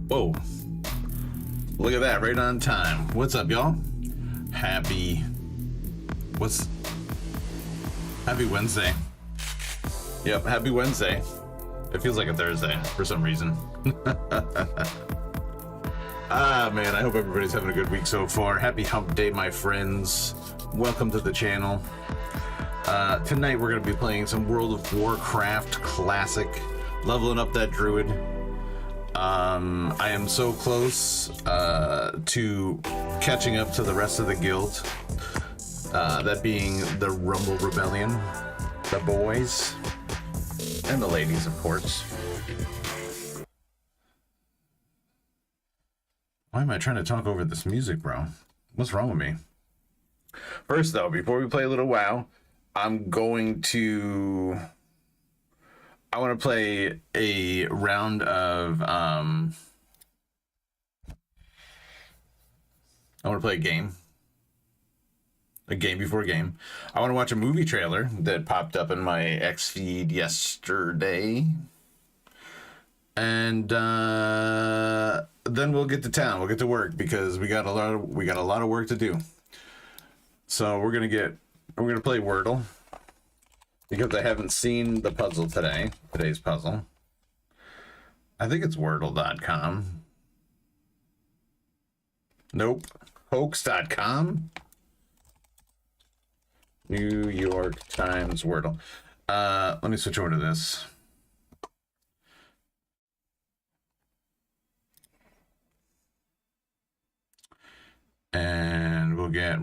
Whoa. Look at that, right on time. What's up, y'all? Happy Wednesday. Yep, happy Wednesday. It feels like a Thursday for some reason. Ah, man, I hope everybody's having a good week so far. Happy hump day, my friends. Welcome to the channel. Tonight we're going to be playing some World of Warcraft Classic, leveling up that druid. I am so close to catching up to the rest of the guild, that being the Rumble Rebellion, the boys, and the ladies, of course. Why am I trying to talk over this music, bro? What's wrong with me? First, though, before we play a little WoW, I want to play a round of, I want to play a game before game. I want to watch a movie trailer that popped up in my X feed yesterday. And then we'll get to town. We'll get to work because we got a lot of work to do. So we're gonna play Wordle because I haven't seen the puzzle today's puzzle. I think it's Wordle.com. Nope. Hoax.com. New York Times Wordle. Let me switch over to this. And we'll get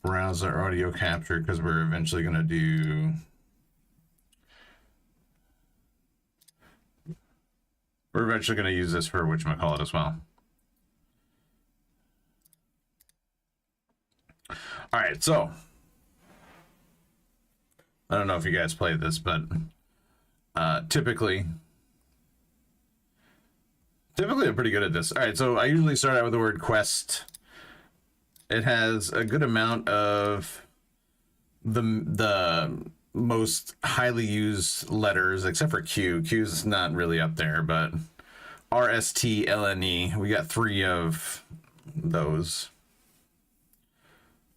browser audio capture because we're eventually going to do... We're eventually going to use this for whatchamacallit as well. All right, so I don't know if you guys played this, but typically I'm pretty good at this. All right, so I usually start out with the word quest. It has a good amount of the most highly used letters, except for Q. Q's not really up there, but R, S, T, L, N, E. We got 3 of those.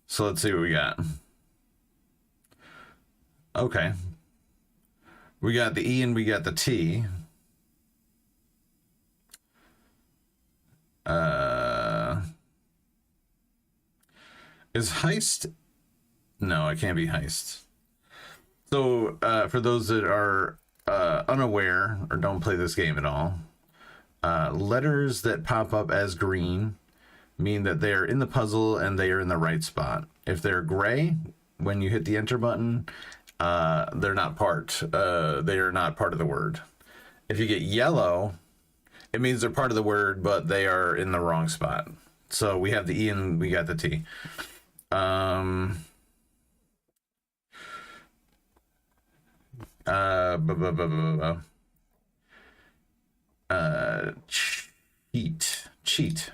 So let's see what we got. Okay. We got the E and we got the T. Is heist? No, it can't be heist. So for those that are unaware or don't play this game at all, letters that pop up as green mean that they are in the puzzle and they are in the right spot. If they're gray, when you hit the enter button, they're not part. They are not part of the word. If you get yellow, it means they're part of the word, but they are in the wrong spot. So we have the E and we got the T. Cheat.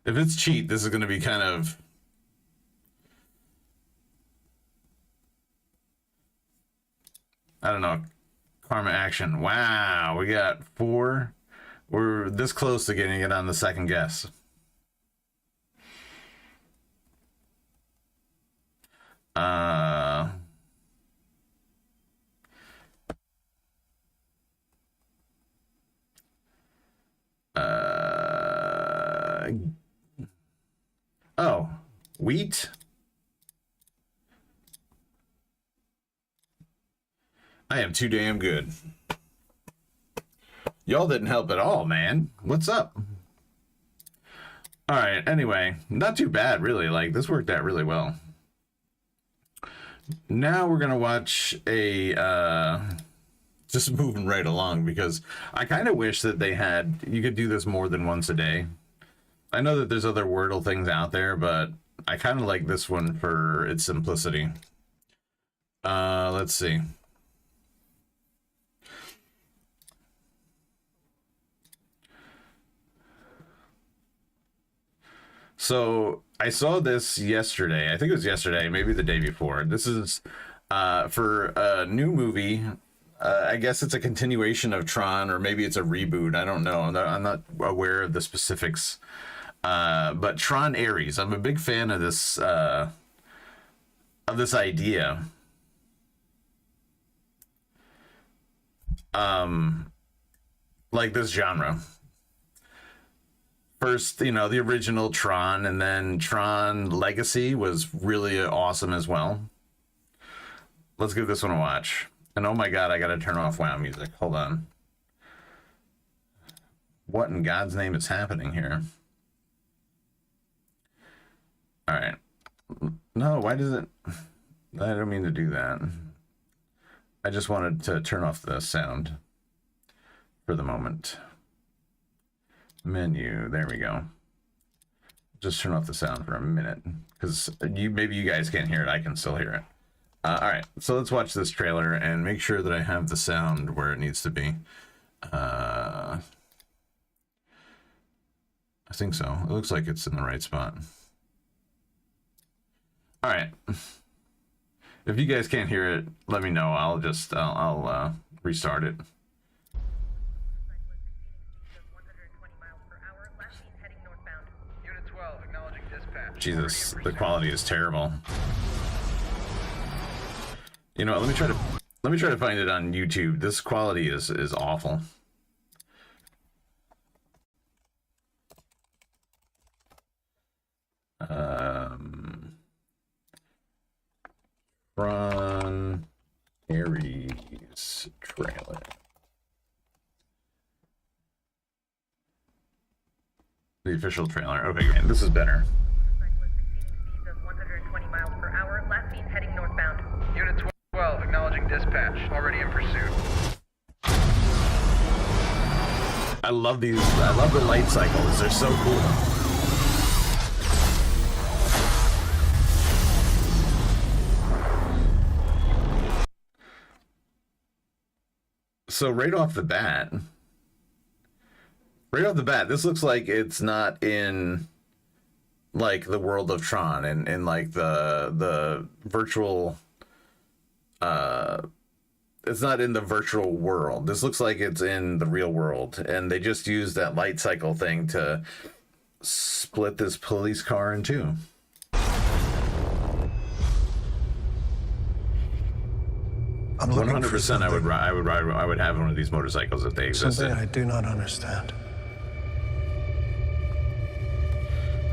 If it's cheat, this is going to be kind of... I don't know. Karma action. Wow, we got 4. We're this close to getting it on the second guess. Oh, wheat. I am too damn good. Y'all didn't help at all, man. What's up? All right, anyway, not too bad, really. Like, this worked out really well. Now we're going to watch a... just moving right along, because I kind of wish that they had... You could do this more than once a day. I know that there's other Wordle things out there, but I kind of like this one for its simplicity. Let's see. So I saw this yesterday. I think it was yesterday, maybe the day before. This is for a new movie. I guess it's a continuation of Tron, or maybe it's a reboot. I don't know. I'm not aware of the specifics. But Tron Ares. I'm a big fan of this idea. Like this genre. First, you know, the original Tron, and then Tron Legacy was really awesome as well. Let's give this one a watch. And oh my god, I gotta turn off WoW music. Hold on. What in God's name is happening here? Alright. No, why does it... I don't mean to do that. I just wanted to turn off the sound for the moment. Menu, there we go. Just turn off the sound for a minute, because maybe you guys can't hear it. I can still hear it. All right, so let's watch this trailer and make sure that I have the sound where it needs to be. I think so. It looks like it's in the right spot. All right. If you guys can't hear it, let me know. I'll restart it. Jesus, the quality is terrible. You know, let me try to find it on YouTube. This quality is awful. Tron Ares trailer. The official trailer. Okay, great. This is better. Heading northbound. Unit 12, acknowledging dispatch. Already in pursuit. I love these. I love the light cycles. They're so cool. So right off the bat, this looks like it's not in like the world of Tron and like the virtual it's not in the virtual world. This looks like it's in the real world, and they just used that light cycle thing to split this police car in two. 100% I would have one of these motorcycles if they existed. Something I do not understand.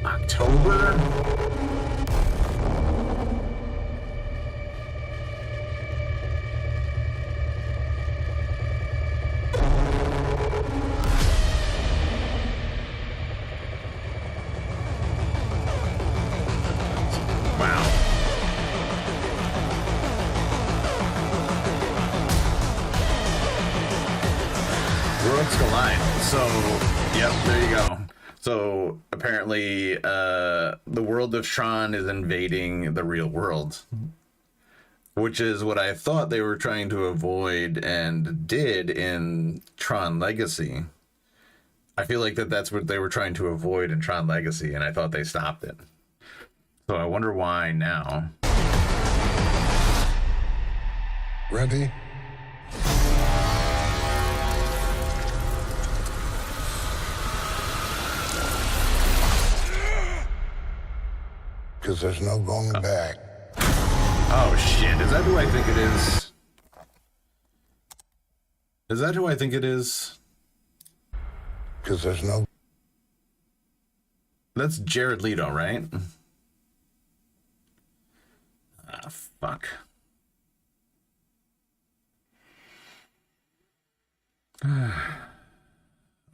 Oh October? Worlds collide. So, yep, there you go. So, apparently, the world of Tron is invading the real world. Which is what I thought they were trying to avoid and did in Tron Legacy. I feel like that's what they were trying to avoid in Tron Legacy, and I thought they stopped it. So I wonder why now. Ready? Because there's no going back. Oh shit, is that who I think it is? Is that who I think it is? Because there's no... That's Jared Leto, right? Ah, fuck.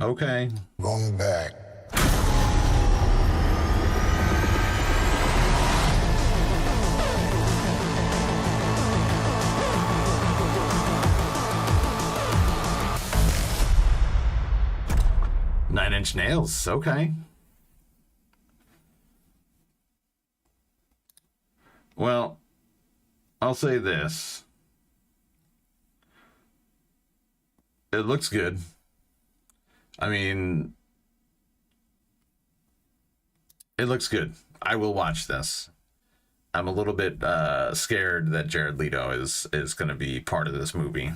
Okay. Going back. Nine Inch Nails, okay. Well, I'll say this. It looks good. I mean, it looks good. I will watch this. I'm a little bit scared that Jared Leto is going to be part of this movie.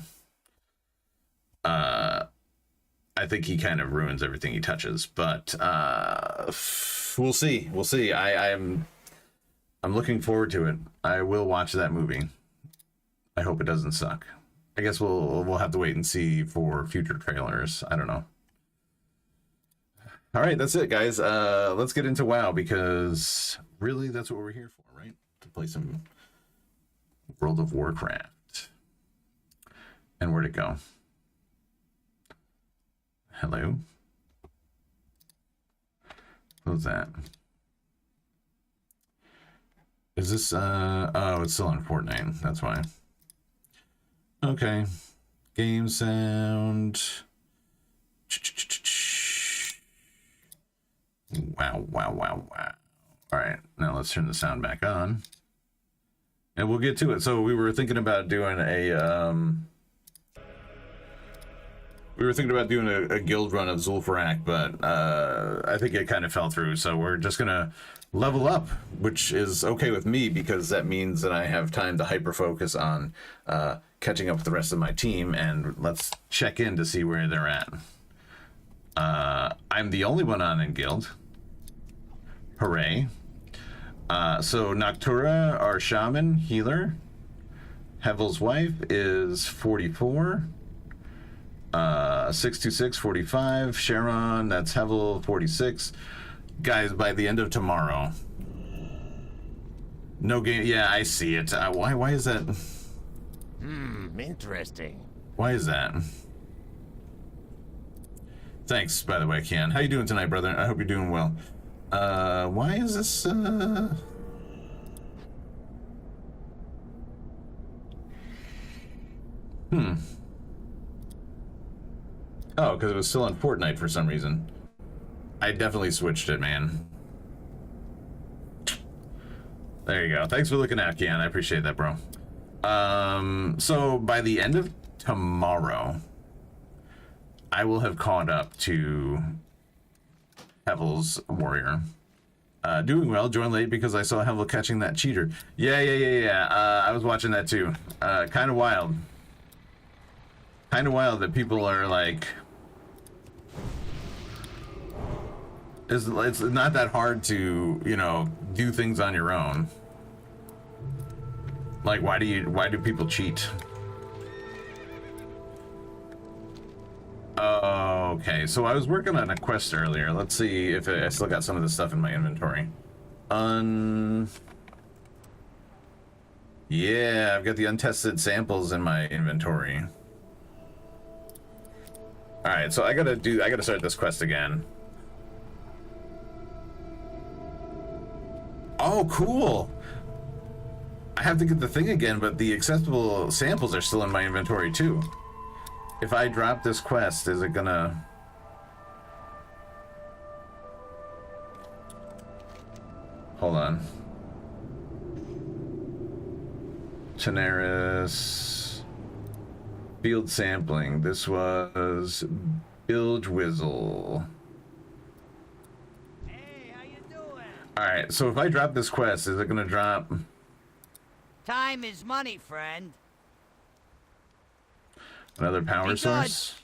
I think he kind of ruins everything he touches, but we'll see. We'll see. I'm looking forward to it. I will watch that movie. I hope it doesn't suck. I guess we'll have to wait and see for future trailers. I don't know. All right, that's it, guys. Let's get into WoW, because really that's what we're here for, right? To play some World of Warcraft. And where'd it go? Hello? What was that? Is this, oh, it's still on Fortnite. That's why. Okay. Game sound. Wow, wow, wow, wow. All right, now let's turn the sound back on. And we'll get to it. So we were thinking about doing a, a guild run of Zul'Farrak, but I think it kind of fell through. So we're just gonna level up, which is okay with me, because that means that I have time to hyper focus on catching up with the rest of my team. And let's check in to see where they're at. I'm the only one on in guild. Hooray. So Noctura, our shaman healer. Hevel's wife is 44. 626, 45. Sharon, that's Hevel, 46. Guys, by the end of tomorrow. No game. Yeah, I see it. Why is that? Interesting. Why is that? Thanks, by the way, Ken. How you doing tonight, brother? I hope you're doing well. Why is this, Oh, because it was still on Fortnite for some reason. I definitely switched it, man. There you go. Thanks for looking out, Keon. I appreciate that, bro. So by the end of tomorrow, I will have caught up to Hevel's warrior. Doing well. Joined late because I saw Hevel catching that cheater. Yeah. I was watching that too. Kind of wild. Kind of wild that people are like... It's not that hard to, you know, do things on your own. Like, why do people cheat? Oh, Okay, so I was working on a quest earlier. Let's see if I still got some of this stuff in my inventory. Yeah, I've got the untested samples in my inventory. Alright, so I gotta start this quest again. Oh, cool! I have to get the thing again, but the accessible samples are still in my inventory too. If I drop this quest, is it gonna... Hold on. Tenaris... Field sampling. This was... Bilge Whizzle. Hey, how you doing? Alright, so if I drop this quest, is it gonna drop... Time is money, friend. Another power Be good. source?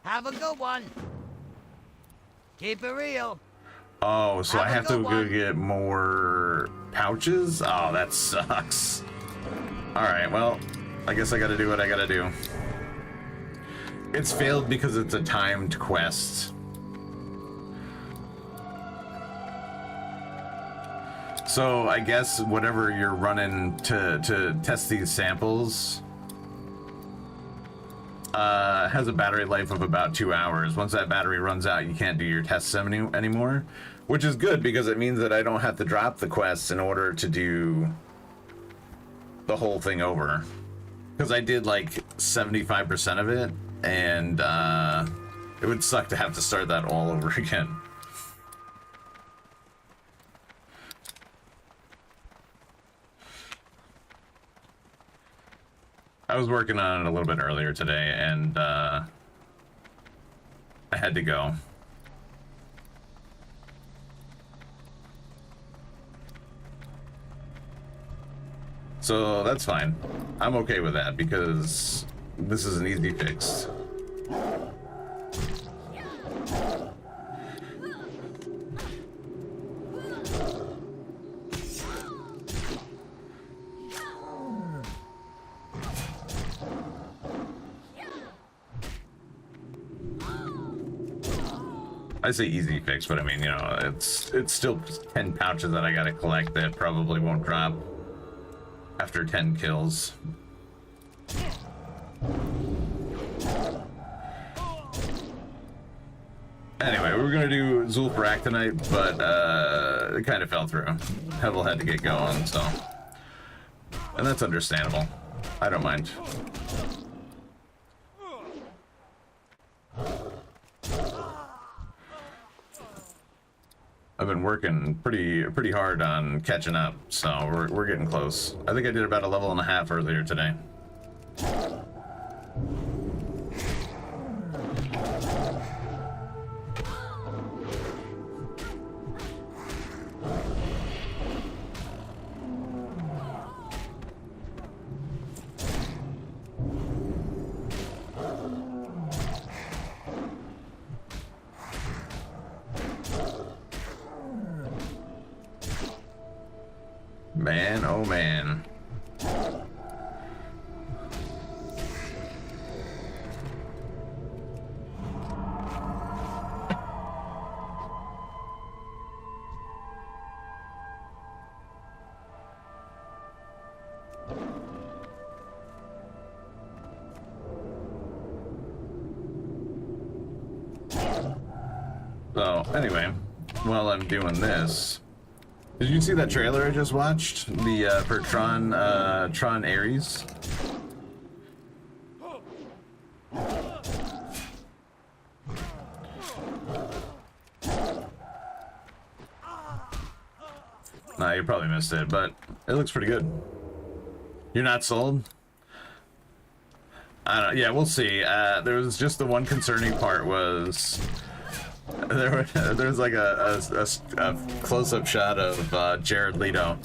Have a good one. Keep it real. Oh, so I have Have a to good go one. get more pouches? Oh, that sucks. Alright, well, I guess I gotta do what I gotta do. It's failed because it's a timed quest. So I guess whatever you're running to test these samples has a battery life of about 2 hours. Once that battery runs out, you can't do your tests anymore, which is good because it means that I don't have to drop the quests in order to do the whole thing over. Because I did like 75% of it, and it would suck to have to start that all over again. I was working on it a little bit earlier today, and I had to go. So that's fine. I'm okay with that because this is an easy fix. I say easy fix, but I mean, you know, it's still 10 pouches that I gotta collect that probably won't drop after 10 kills. Anyway, we were gonna do Zul'Farrak tonight, but it kind of fell through. Hevel had to get going, so... And that's understandable. I don't mind. I've been working pretty hard on catching up, so we're getting close. I think I did about a level and a half earlier today. Man, oh man. So, anyway, while I'm doing this, did you see that trailer I just watched? The for Tron Ares? Nah, you probably missed it, but it looks pretty good. You're not sold? I don't know. Yeah, we'll see. There was just the one concerning part was there was like a close-up shot of Jared Leto,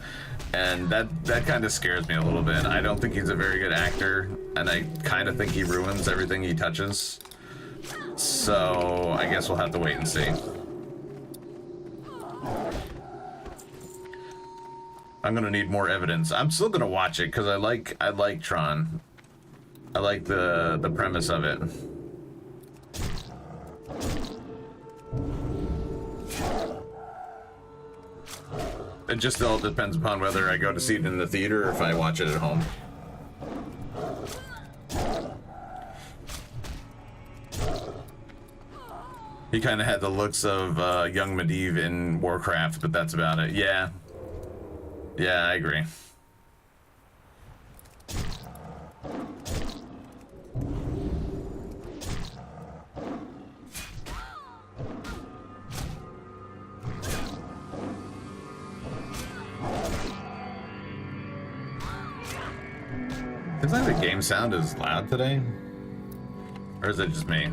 and that kind of scares me a little bit. I don't think he's a very good actor, and I kind of think he ruins everything he touches. So I guess we'll have to wait and see. I'm gonna need more evidence. I'm still gonna watch it because I like Tron. I like the premise of it. It just all depends upon whether I go to see it in the theater or if I watch it at home. He kind of had the looks of young Medivh in Warcraft, but that's about it. Yeah. Yeah, I agree. Seems like the game sound is loud today. Or is it just me?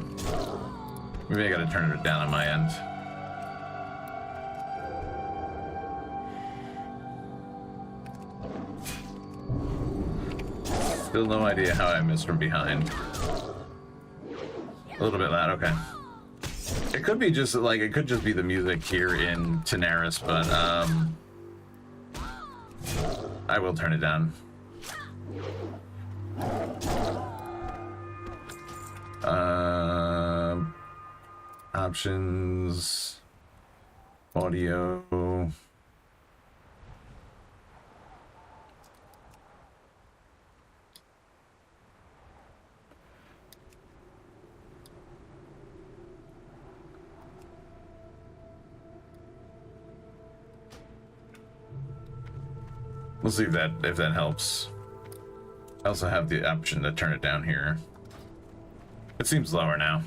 Maybe I gotta turn it down on my end. Still no idea how I missed from behind. A little bit loud, okay. It could be just like, it could just be the music here in Tanaris, but I will turn it down. Options, audio. We'll see if that helps. I also have the option to turn it down here. It seems lower now.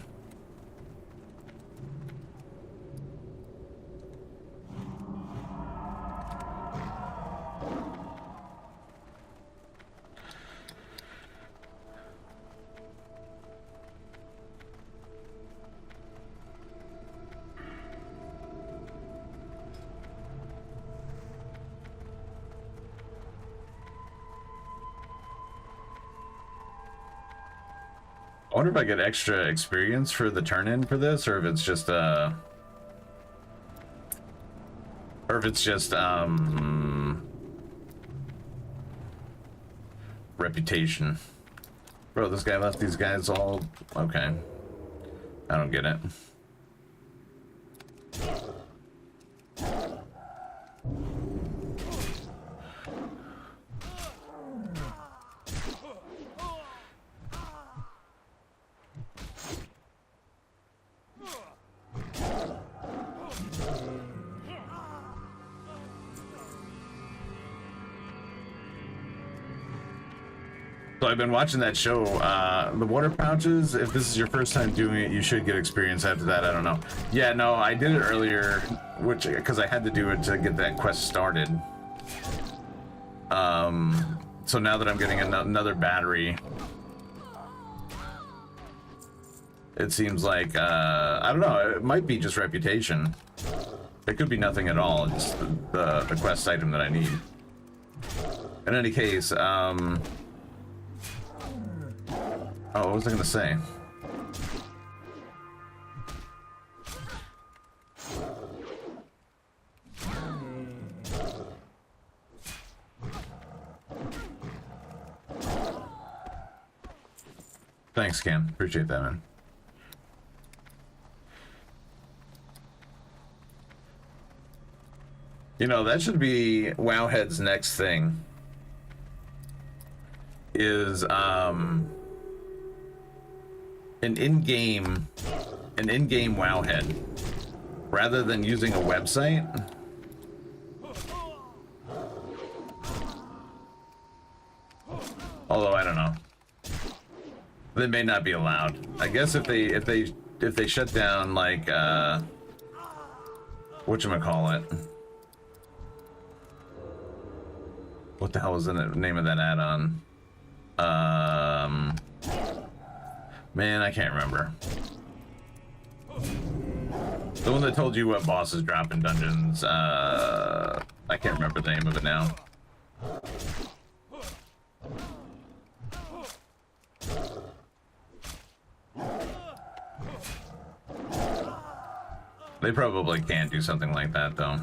I wonder if I get extra experience for the turn-in for this, or if it's just reputation. Bro, this guy left these guys all okay. I don't get it. So I've been watching that show, the water pouches. If this is your first time doing it, you should get experience. After that, I don't know. Yeah, no, I did it earlier, because I had to do it to get that quest started. So now that I'm getting another battery, it seems like, I don't know, it might be just reputation. It could be nothing at all, just the quest item that I need. In any case, oh, what was I gonna say? Thanks, Cam. Appreciate that, man. You know, that should be Wowhead's next thing. Is, an in-game Wowhead, rather than using a website. Although I don't know, they may not be allowed. I guess if they shut down, like whatchamacallit, what the hell was the name of that add-on? Man, I can't remember. The one that told you what bosses drop in dungeons. I can't remember the name of it now. They probably can't do something like that, though.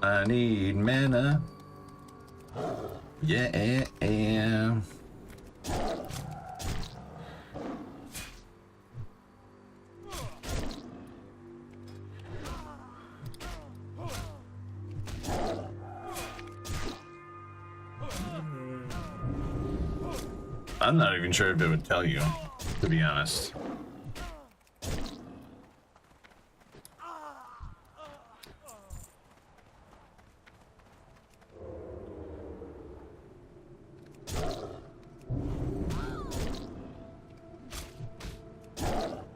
I need mana. Yeah. I'm not even sure if it would tell you, to be honest.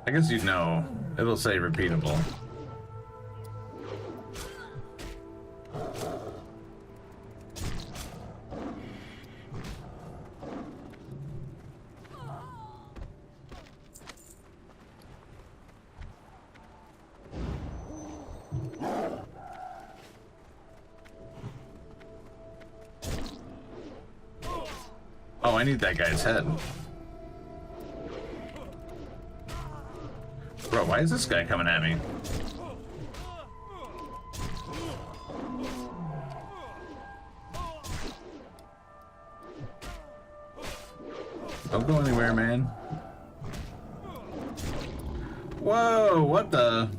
I guess you'd know. It'll say repeatable. Oh, I need that guy's head. Bro, why is this guy coming at me? Don't go anywhere, man. Whoa, what the?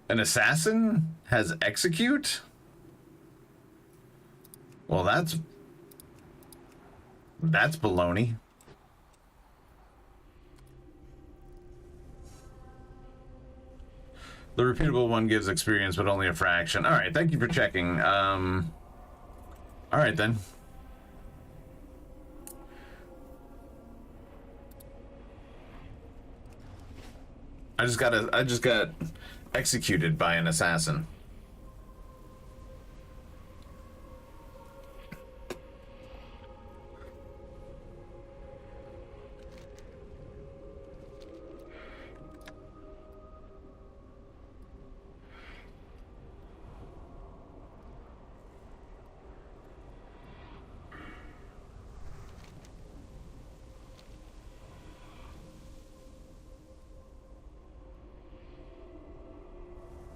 An assassin has execute? Well, that's baloney. The repeatable one gives experience, but only a fraction. All right, thank you for checking. All right then. I just got executed by an assassin.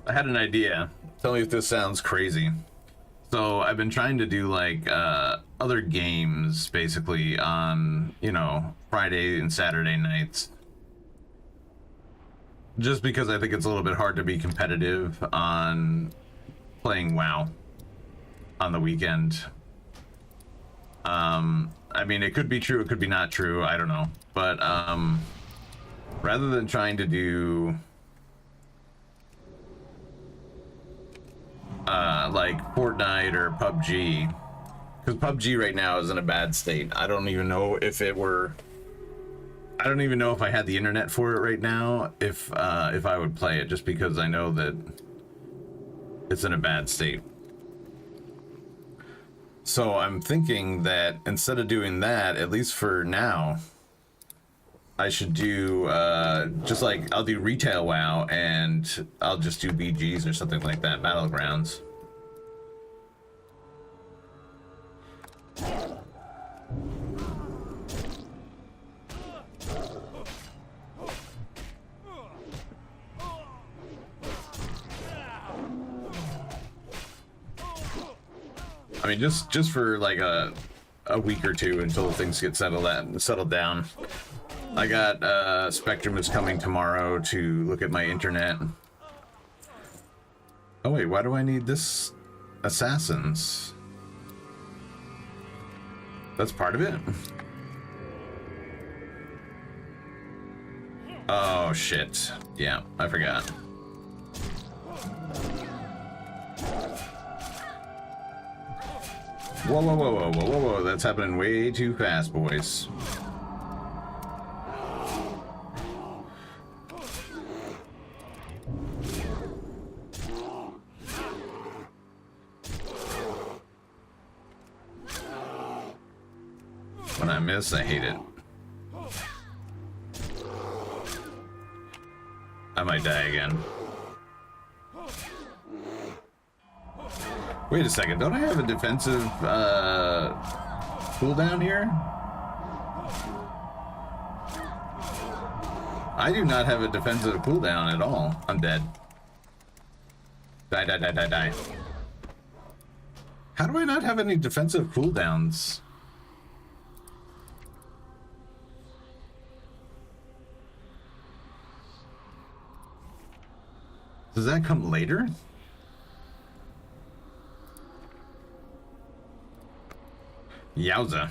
I had an idea. Tell me if this sounds crazy. So I've been trying to do like other games basically on, you know, Friday and Saturday nights. Just because I think it's a little bit hard to be competitive on playing WoW on the weekend. I mean, it could be true, it could be not true, I don't know. But rather than trying to do like Fortnite or PUBG, because PUBG right now is in a bad state. I don't even know if I had the internet for it right now, if I would play it, just because I know that it's in a bad state. So I'm thinking that instead of doing that, at least for now, I should do just like I'll do retail WoW and I'll just do BGs or something like that, Battlegrounds. I mean, just for like a week or two until things get settled down. I got Spectrum is coming tomorrow to look at my internet. Oh wait, why do I need this assassins? That's part of it? Oh shit. Yeah, I forgot. Whoa, whoa, whoa, whoa, whoa, whoa, whoa, that's happening way too fast, boys. When I miss, I hate it. I might die again. Wait a second, don't I have a defensive cooldown here? I do not have a defensive cooldown at all. I'm dead. Die, die, die, die, die. How do I not have any defensive cooldowns? Does that come later? Yowza.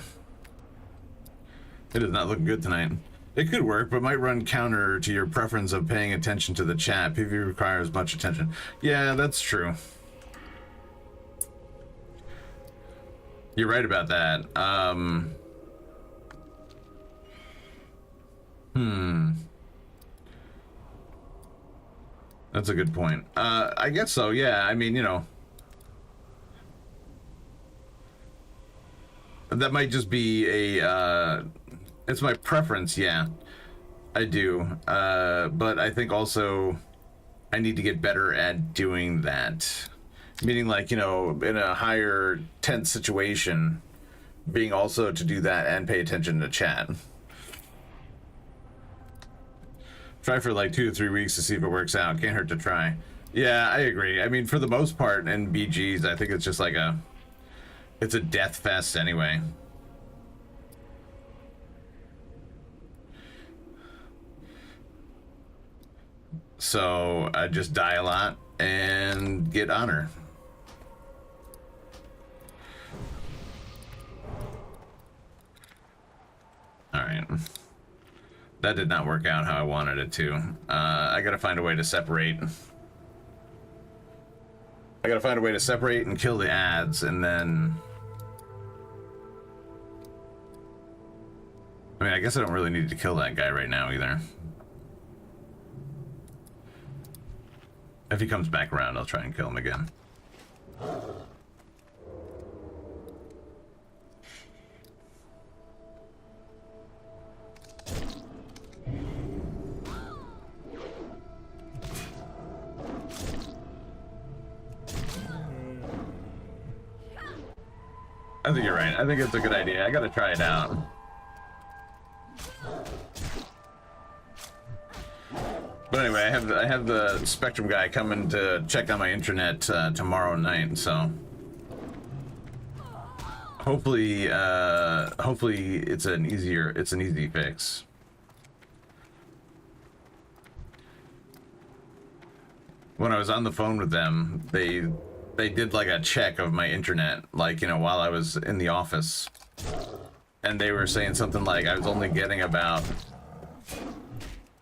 It is not looking good tonight. It could work, but might run counter to your preference of paying attention to the chat. PvP requires much attention. Yeah, that's true. You're right about that. That's a good point. I guess so, yeah. I mean, you know. That might just be a, it's my preference, yeah. I do. But I think also I need to get better at doing that. Meaning, like, you know, in a higher tense situation, being also to do that and pay attention to chat. Try for like 2 to 3 weeks to see if it works out. Can't hurt to try. Yeah, I agree. I mean, for the most part in BGs, I think it's just like it's a death fest anyway. So I just die a lot and get honor. All right. That did not work out how I wanted it to. I gotta find a way to separate. I gotta find a way to separate and kill the ads, and then... I mean, I guess I don't really need to kill that guy right now either. If he comes back around, I'll try and kill him again. I think you're right. I think it's a good idea. I gotta try it out. But anyway, I have the Spectrum guy coming to check on my internet tomorrow night, so hopefully it's an easy fix. When I was on the phone with them, they did like a check of my internet, like, you know, while I was in the office, and they were saying something like I was only getting about,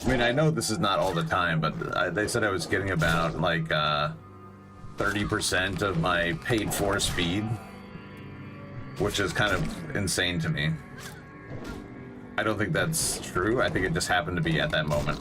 I mean, I know this is not all the time, but they said I was getting about like 30% of my paid for speed, which is kind of insane to me. I don't think that's true. I think it just happened to be at that moment.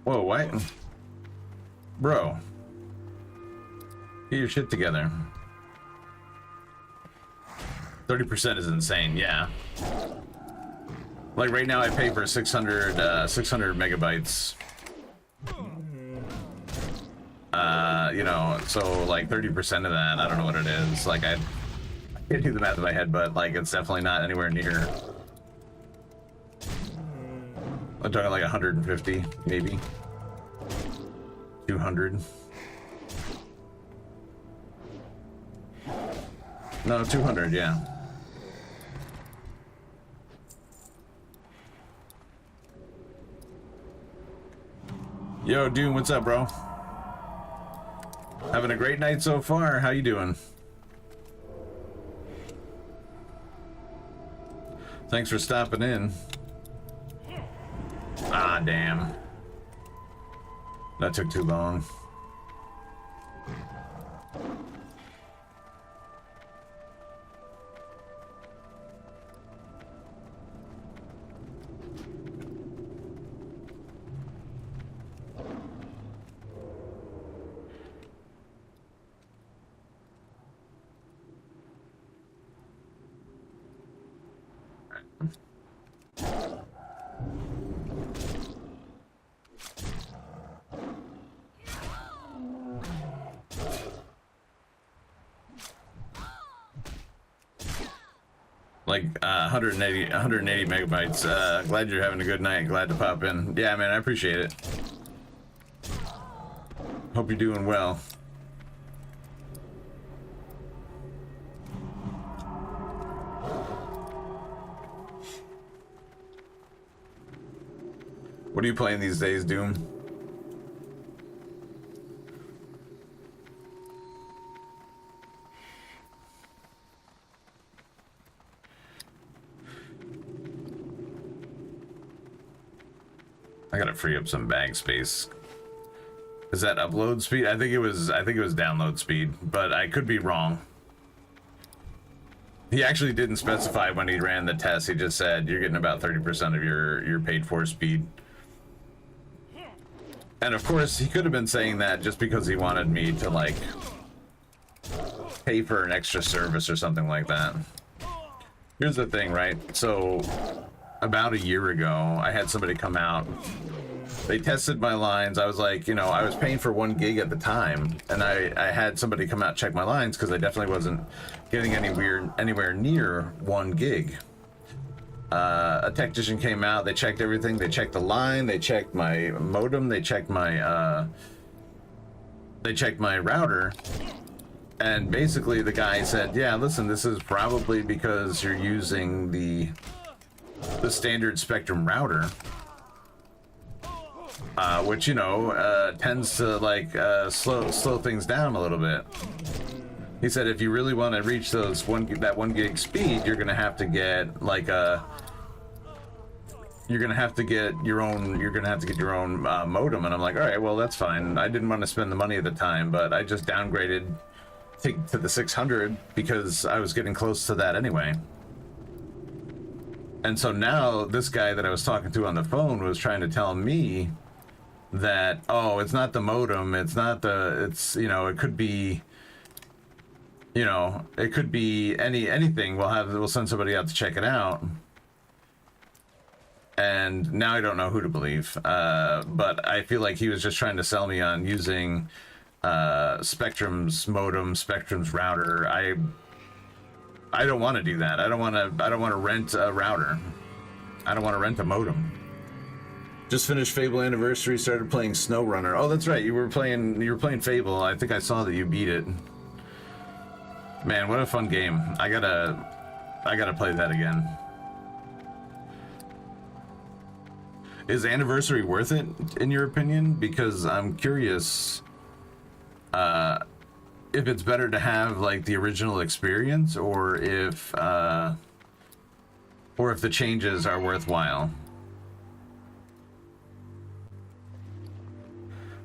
Whoa, what? Bro. Get your shit together. 30% is insane, yeah. Like right now I pay for 600 megabytes. You know, so like 30% of that, I don't know what it is. Like I can't do the math in my head, but like it's definitely not anywhere near. I'm talking like 150, maybe 200. No, 200, yeah. Yo, Doom, what's up, bro? Having a great night so far. How you doing? Thanks for stopping in. Ah, damn. That took too long. Like 180 megabytes. Glad you're having a good night. Glad to pop in. Yeah, man, I appreciate it. Hope you're doing well. What are you playing these days, Doom? I gotta free up some bag space. Is that upload speed? I think it was download speed, but I could be wrong. He actually didn't specify when he ran the test. He just said you're getting about 30% of your paid for speed. And of course, he could have been saying that just because he wanted me to like pay for an extra service or something like that. Here's the thing, right? So about a year ago, I had somebody come out. They tested my lines. I was like, you know, I was paying for 1 gig at the time, and I had somebody come out check my lines because I definitely wasn't getting anywhere near 1 gig. A technician came out. They checked everything. They checked the line. They checked my modem. They checked my router. And basically, the guy said, "Yeah, listen, this is probably because you're using the standard Spectrum router, which, you know, tends to like slow things down a little bit." He said, "If you really want to reach that 1 gig speed, you're gonna have to get like you're gonna have to get your own modem." And I'm like, all right, well, that's fine. I didn't want to spend the money at the time, but I just downgraded to the 600 because I was getting close to that anyway. And so now this guy that I was talking to on the phone was trying to tell me that, oh, it's not the modem, it's, you know, it could be, you know, it could be anything. We'll send somebody out to check it out. And now I don't know who to believe. But I feel like he was just trying to sell me on using Spectrum's modem, Spectrum's router. I don't want to do that. I don't want to rent a router. I don't want to rent a modem. Just finished Fable Anniversary, started playing SnowRunner. Oh, that's right. You were playing Fable. I think I saw that you beat it. Man, what a fun game. I gotta play that again. Is Anniversary worth it, in your opinion? Because I'm curious if it's better to have like the original experience, or if the changes are worthwhile.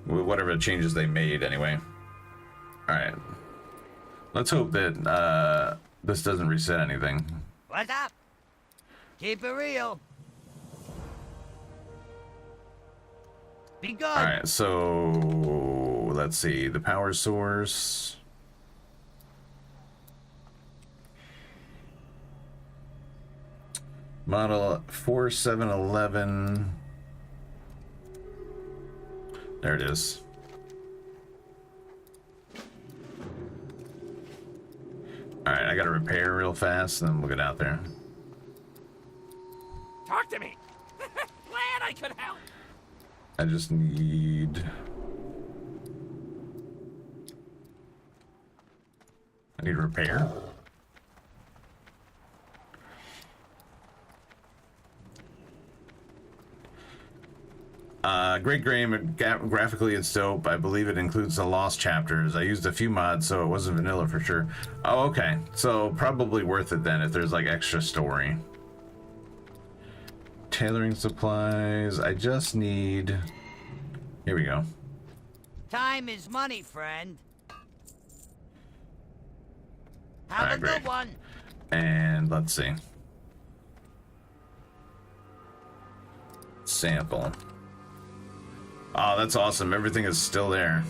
Whatever changes they made, anyway. All right. Let's hope that this doesn't reset anything. What's up? Keep it real. Be good. All right, so let's see the power source. Model 4711. There it is. All right, I gotta repair real fast, and then we'll get out there. Talk to me. Glad I could help. I just need... I need repair. Great game. Graphically it's dope. I believe it includes the lost chapters. I used a few mods, so it wasn't vanilla for sure. Oh, okay. So probably worth it then if there's like extra story. Tailoring supplies. I just need... Here we go. Time is money, friend. Have Alright, a great. good one. And let's see. Sample. Oh, that's awesome. Everything is still there.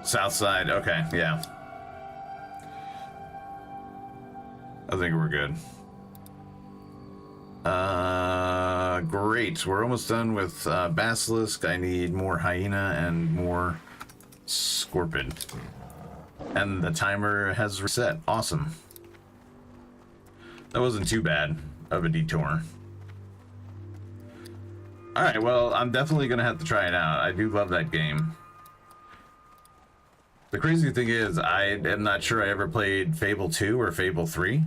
South side. Okay, yeah. I think we're good. Great. We're almost done with Basilisk. I need more Hyena and more Scorpion. And the timer has reset. Awesome. That wasn't too bad of a detour. Alright, well, I'm definitely going to have to try it out. I do love that game. The crazy thing is, I am not sure I ever played Fable 2 or Fable 3.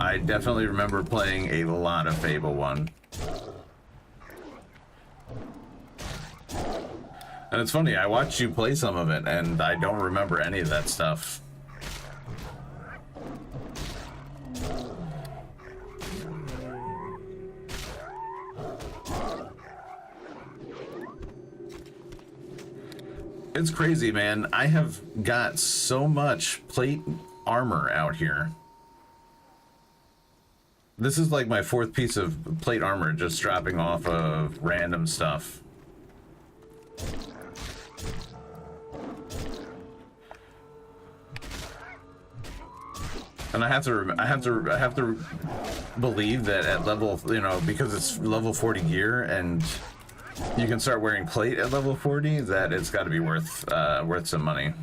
I definitely remember playing a lot of Fable 1. And it's funny, I watched you play some of it, and I don't remember any of that stuff. It's crazy, man. I have got so much plate armor out here. This is like my 4th piece of plate armor just dropping off of random stuff. And I have to believe that at level, you know, because it's level 40 gear and you can start wearing plate at level 40, that it's got to be worth some money.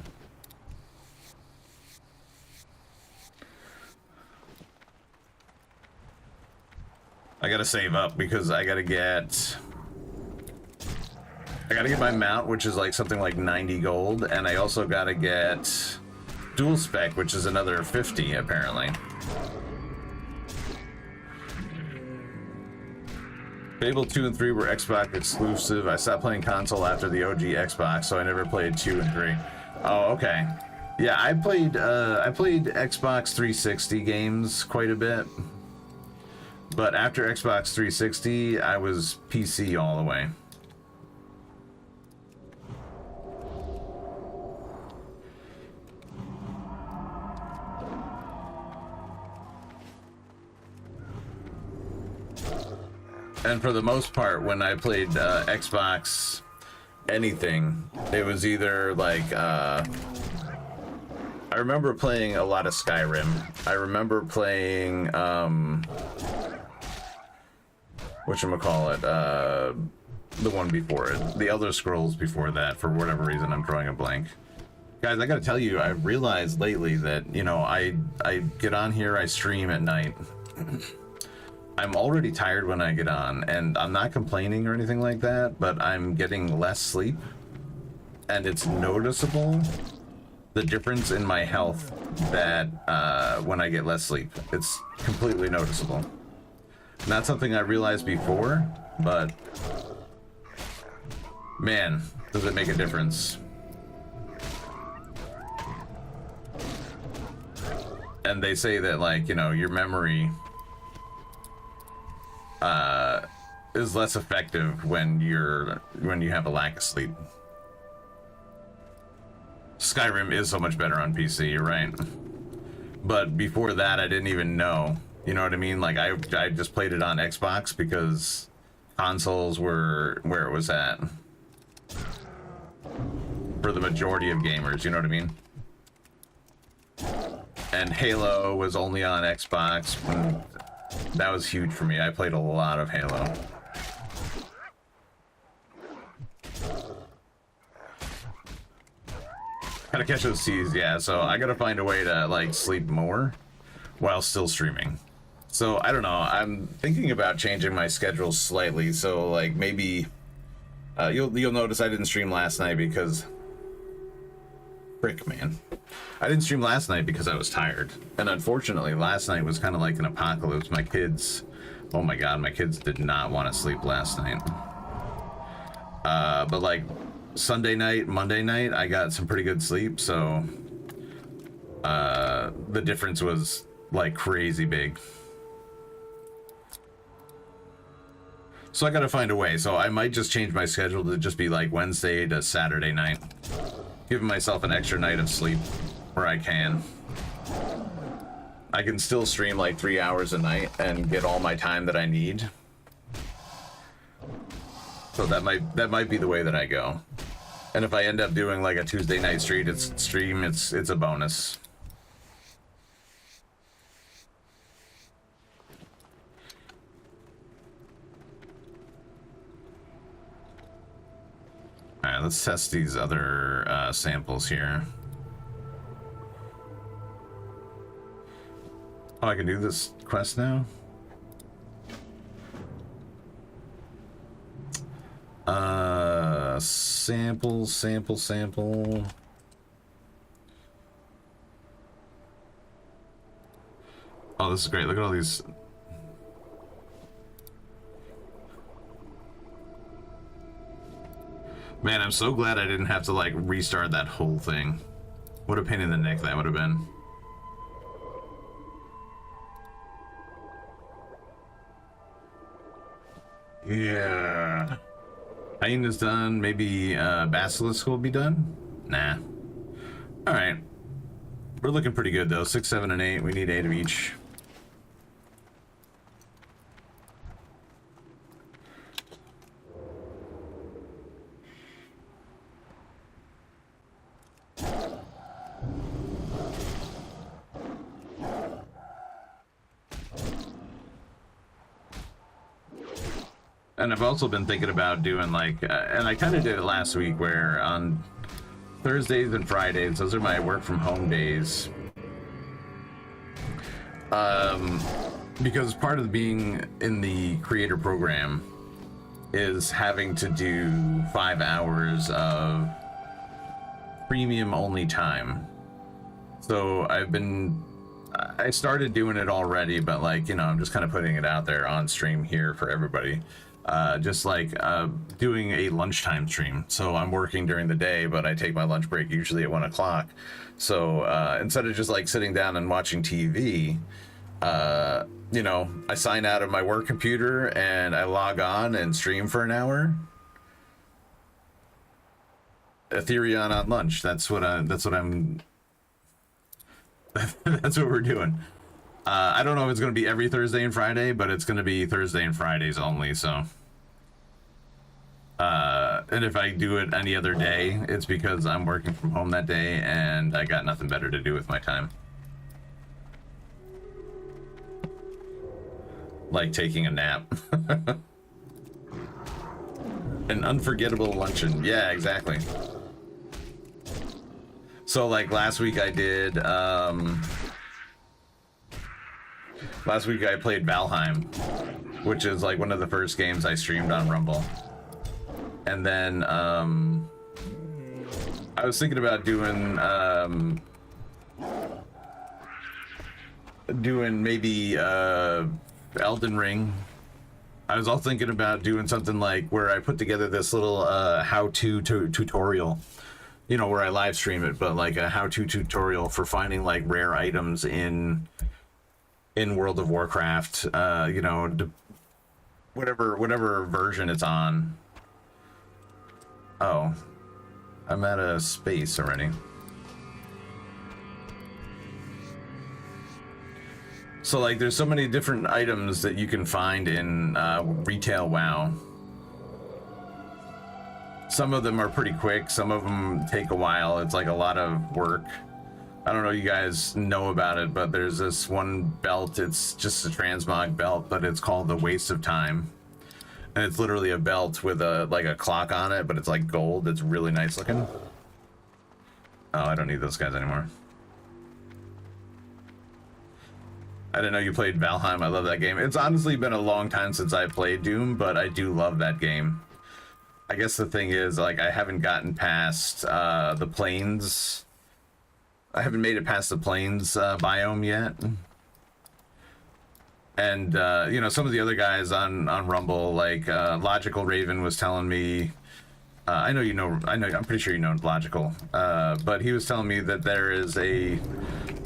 I gotta save up because I gotta get my mount, which is like something like 90 gold, and I also gotta get dual spec, which is another 50 apparently. Fable 2 and 3 were Xbox exclusive. I stopped playing console after the OG Xbox, so I never played 2 and 3. Oh, okay. Yeah, I played Xbox 360 games quite a bit. But after Xbox 360, I was PC all the way. And for the most part, when I played Xbox anything, it was either like I remember playing a lot of Skyrim. I remember playing whatchamacallit, the one before it, the Elder Scrolls before that. For whatever reason, I'm drawing a blank. Guys, I gotta tell you, I've realized lately that, you know, I get on here, I stream at night. I'm already tired when I get on, and I'm not complaining or anything like that, but I'm getting less sleep, and it's noticeable, the difference in my health that when I get less sleep. It's completely noticeable. Not something I realized before, but man, does it make a difference. And they say that, like, you know, your memory is less effective when you have a lack of sleep. Skyrim is so much better on PC, you're right. But before that, I didn't even know. You know what I mean? Like, I just played it on Xbox because consoles were where it was at. For the majority of gamers, you know what I mean? And Halo was only on Xbox. And that was huge for me. I played a lot of Halo. Gotta catch those C's, yeah. So I gotta find a way to, like, sleep more while still streaming. So I don't know. I'm thinking about changing my schedule slightly. So, like, maybe you'll notice I didn't stream last night because frick, man. I didn't stream last night because I was tired. And unfortunately, last night was kind of like an apocalypse. My kids, oh my god, my kids did not want to sleep last night. But like Sunday night, Monday night, I got some pretty good sleep. So the difference was like crazy big. So I gotta find a way. So I might just change my schedule to just be like Wednesday to Saturday night. Giving myself an extra night of sleep where I can. I can still stream like 3 hours a night and get all my time that I need. So that might be the way that I go. And if I end up doing like a Tuesday night stream, it's a bonus. Alright, let's test these other samples here. Oh, I can do this quest now? Sample. Oh, this is great. Look at all these. Man, I'm so glad I didn't have to, like, restart that whole thing. What a pain in the neck that would have been. Yeah. Hyena's done. Maybe Basilisk will be done? Nah. Alright. We're looking pretty good, though. 6, 7, and 8. We need 8 of each. And I've also been thinking about doing, like, and I kind of did it last week, where on Thursdays and Fridays, those are my work from home days. Because part of being in the creator program is having to do 5 hours of premium only time. So I started doing it already, but, like, you know, I'm just kind of putting it out there on stream here for everybody. Just like doing a lunchtime stream. So I'm working during the day, but I take my lunch break usually at 1 o'clock. So instead of just like sitting down and watching TV, you know, I sign out of my work computer and I log on and stream for an hour. Ethereum on lunch. That's what we're doing. I don't know if it's going to be every Thursday and Friday, but it's going to be Thursday and Fridays only, so. And if I do it any other day, it's because I'm working from home that day and I got nothing better to do with my time. Like taking a nap. An unforgettable luncheon. Yeah, exactly. So, like, last week I did, last week I played Valheim, which is like one of the first games I streamed on Rumble. And then I was thinking about doing maybe Elden Ring. I was also thinking about doing something like where I put together this little how-to tutorial, you know, where I live stream it, but like a how-to tutorial for finding like rare items in World of Warcraft, you know, whatever version it's on. Oh, I'm at a space already. So, like, there's so many different items that you can find in retail WoW. Some of them are pretty quick, some of them take a while. It's like a lot of work. I don't know if you guys know about it, but there's this one belt. It's just a transmog belt, but it's called the Waste of Time. And it's literally a belt with a clock on it, but it's like gold. It's really nice looking. Oh, I don't need those guys anymore. I didn't know you played Valheim. I love that game. It's honestly been a long time since I played Doom, but I do love that game. I guess the thing is, like, I haven't gotten past the plains. I haven't made it past the plains biome yet. And, you know, some of the other guys on Rumble, like Logical Raven was telling me, I'm pretty sure you know Logical, but he was telling me that there is a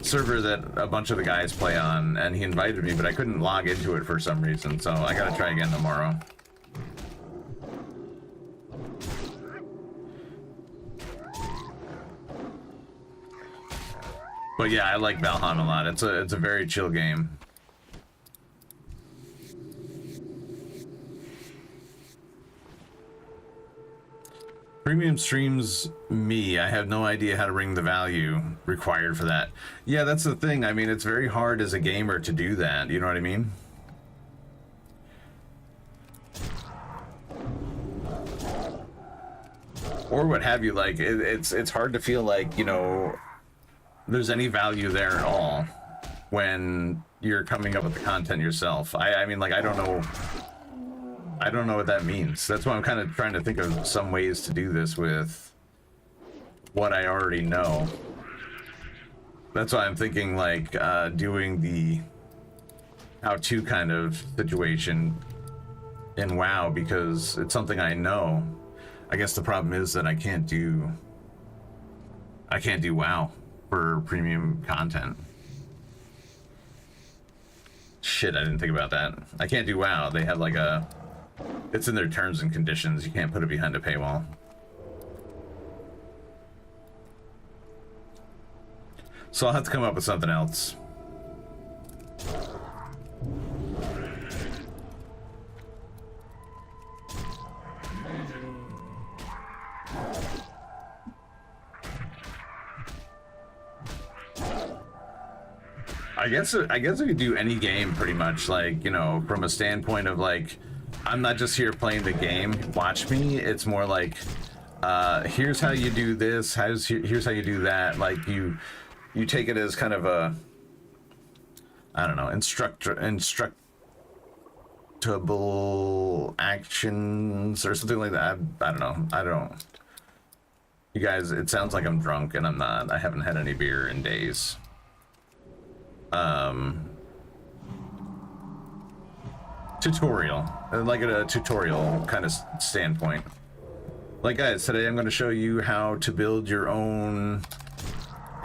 server that a bunch of the guys play on, and he invited me, but I couldn't log into it for some reason, so I gotta try again tomorrow. But yeah, I like Valheim a lot. It's a very chill game. Premium streams me. I have no idea how to ring the value required for that. Yeah, that's the thing. I mean, it's very hard as a gamer to do that. You know what I mean? or what have you. Like it's hard to feel like, you know, there's any value there at all when you're coming up with the content yourself. I mean, like, I don't know what that means. That's why I'm kind of trying to think of some ways to do this with what I already know. That's why I'm thinking, like, doing the how-to kind of situation in WoW, because it's something I know. I guess the problem is that I can't do WoW for premium content. Shit, I didn't think about that. I can't do WoW. They have like it's in their terms and conditions. You can't put it behind a paywall. So I'll have to come up with something else. I guess I could do any game pretty much, like, you know, from a standpoint of like, I'm not just here playing the game, watch me. It's more like, here's how you do this, here's how you do that. Like you take it as kind of a, I don't know, instructable actions or something like that. I don't know. You guys, it sounds like I'm drunk and I'm not. I haven't had any beer in days. Tutorial, like a tutorial kind of standpoint. Like, guys, today I'm going to show you how to build your own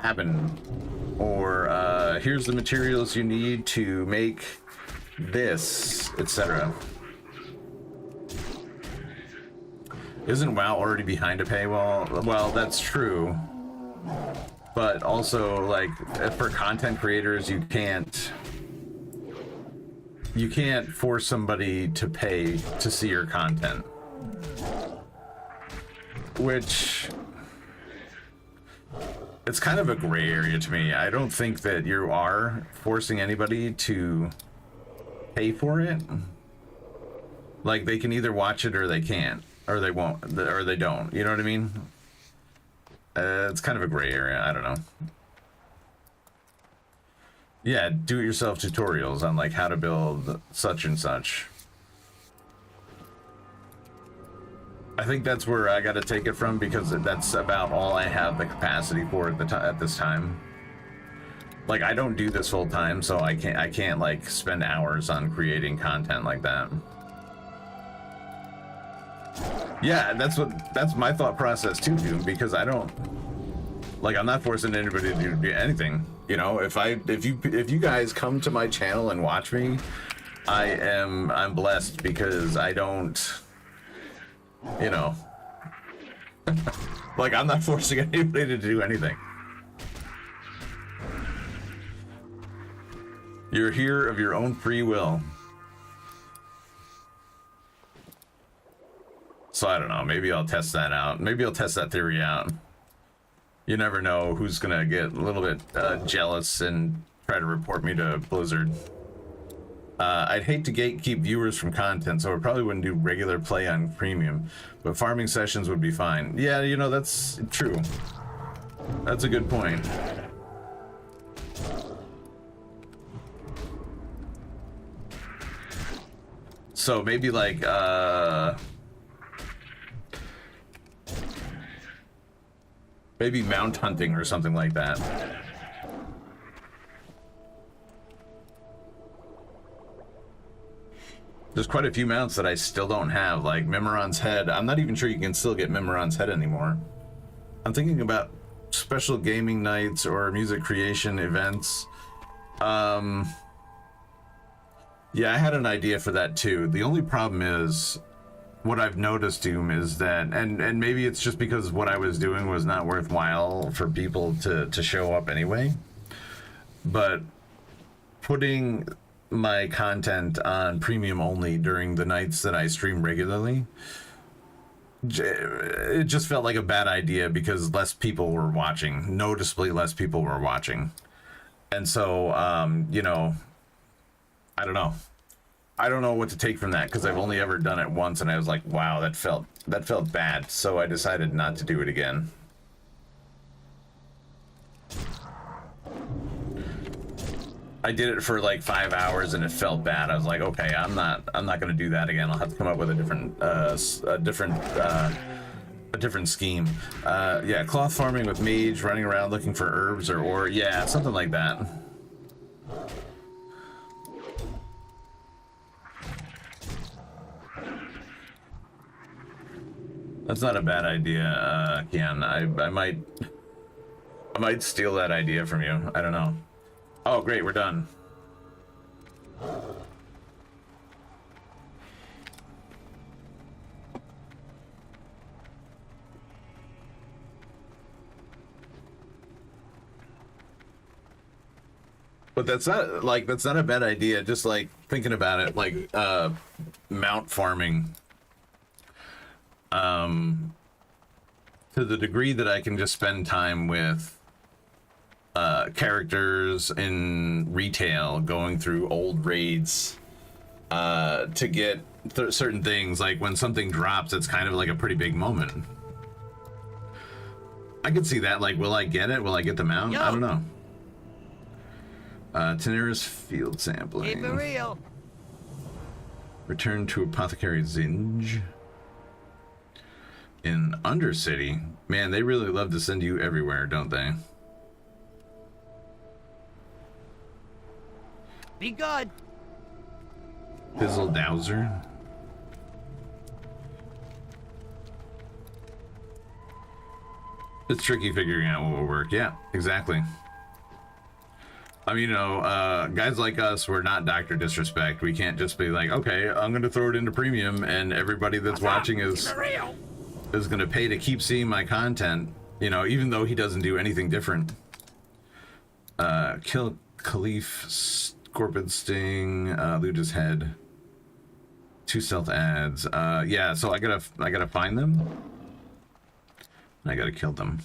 cabin, or here's the materials you need to make this, etc. Isn't WoW already behind a paywall? Well, that's true, but also, like, for content creators, you can't force somebody to pay to see your content, which, it's kind of a gray area to me. I don't think that you are forcing anybody to pay for it. Like, they can either watch it or they can't, or they won't, or they don't. You know what I mean? It's kind of a gray area. I don't know. Yeah, do-it-yourself tutorials on like how to build such and such. I think that's where I got to take it from, because that's about all I have the capacity for at this time. Like, I don't do this full time, so I can't like spend hours on creating content like that. Yeah, that's my thought process too, Doom, because I don't, like, I'm not forcing anybody to do anything. You know, if you guys come to my channel and watch me, I'm blessed, because I don't, you know, like, I'm not forcing anybody to do anything. You're here of your own free will. So I don't know, maybe I'll test that out. Maybe I'll test that theory out. You never know who's gonna get a little bit jealous and try to report me to Blizzard. I'd hate to gatekeep viewers from content, so I probably wouldn't do regular play on premium, but farming sessions would be fine. Yeah, you know, that's true. That's a good point. So maybe like, maybe mount hunting or something like that. There's quite a few mounts that I still don't have, like Memoron's Head. I'm not even sure you can still get Memoron's Head anymore. I'm thinking about special gaming nights or music creation events. Yeah, I had an idea for that too. The only problem is, what I've noticed, Doom, is that, and maybe it's just because what I was doing was not worthwhile for people to show up anyway, but putting my content on premium only during the nights that I stream regularly, it just felt like a bad idea, because less people were watching, noticeably less people were watching. And so, you know, I don't know what to take from that, because I've only ever done it once, and I was like, wow, that felt that felt bad, so I decided not to do it again. I did it for like 5 hours and it felt bad. I was like, okay, I'm not gonna do that again. I'll have to come up with a different scheme. Yeah, cloth farming with mage, running around looking for herbs or ore. Yeah, something like that. That's not a bad idea, Kian. I might steal that idea from you. I don't know. Oh, great, we're done. But that's not a bad idea. Just like thinking about it, like mount farming. To the degree that I can just spend time with characters in retail, going through old raids to get certain things. Like when something drops, it's kind of like a pretty big moment. I could see that. Like, will I get it? Will I get the mount? Yo. I don't know. Tenera's field sampling. Keep it real. Return to Apothecary Zinj. In Undercity. Man, they really love to send you everywhere, don't they? Be good. Fizzle Dowser. It's tricky figuring out what will work. Yeah, exactly. I mean, you know, guys like us, we're not Dr. Disrespect. We can't just be like, okay, I'm going to throw it into premium and everybody that's watching is going to pay to keep seeing my content, you know, even though he doesn't do anything different. Kill Khalif, Scorpion Sting, loot his head. 2 stealth ads. Yeah, so I gotta find them. I gotta kill them.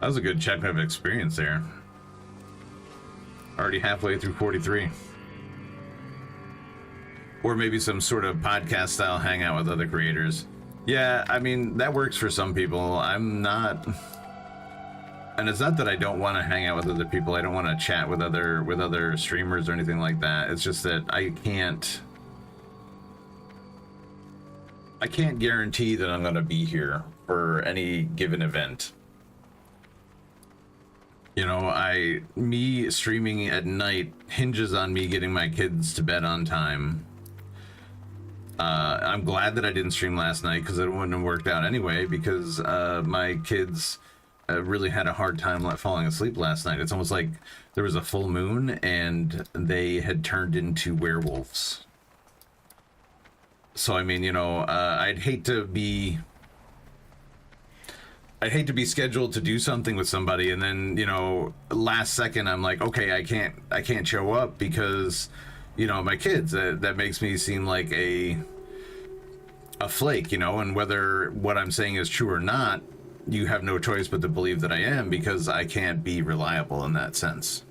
That was a good check of experience there. Already halfway through 43. Or maybe some sort of podcast style hangout with other creators. Yeah, I mean, that works for some people. I'm not... And it's not that I don't want to hang out with other people. I don't want to chat with other streamers or anything like that. It's just that I can't guarantee that I'm going to be here for any given event. You know, me streaming at night hinges on me getting my kids to bed on time. I'm glad that I didn't stream last night because it wouldn't have worked out anyway, because my kids really had a hard time falling asleep last night. It's almost like there was a full moon and they had turned into werewolves. So, I mean, you know, I'd hate to be scheduled to do something with somebody and then, you know, last second I'm like, okay, I can't show up because, you know, my kids. That makes me seem like a flake, you know, and whether what I'm saying is true or not, you have no choice but to believe that I am, because I can't be reliable in that sense.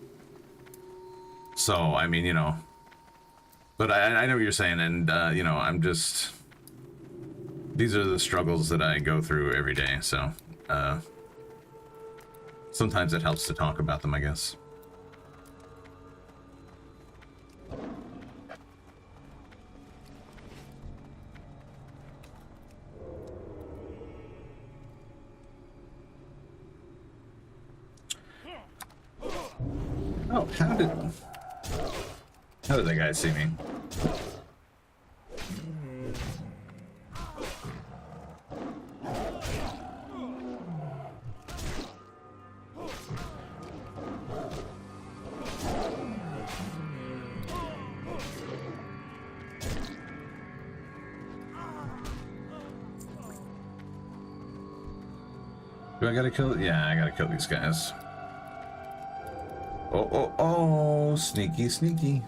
So, I mean, you know, but I know what you're saying, and, you know, I'm just, these are the struggles that I go through every day, so, sometimes it helps to talk about them, I guess. Oh, how did that guy see me? Do I gotta kill? Yeah, I gotta kill these guys. Oh, oh, oh, sneaky, sneaky.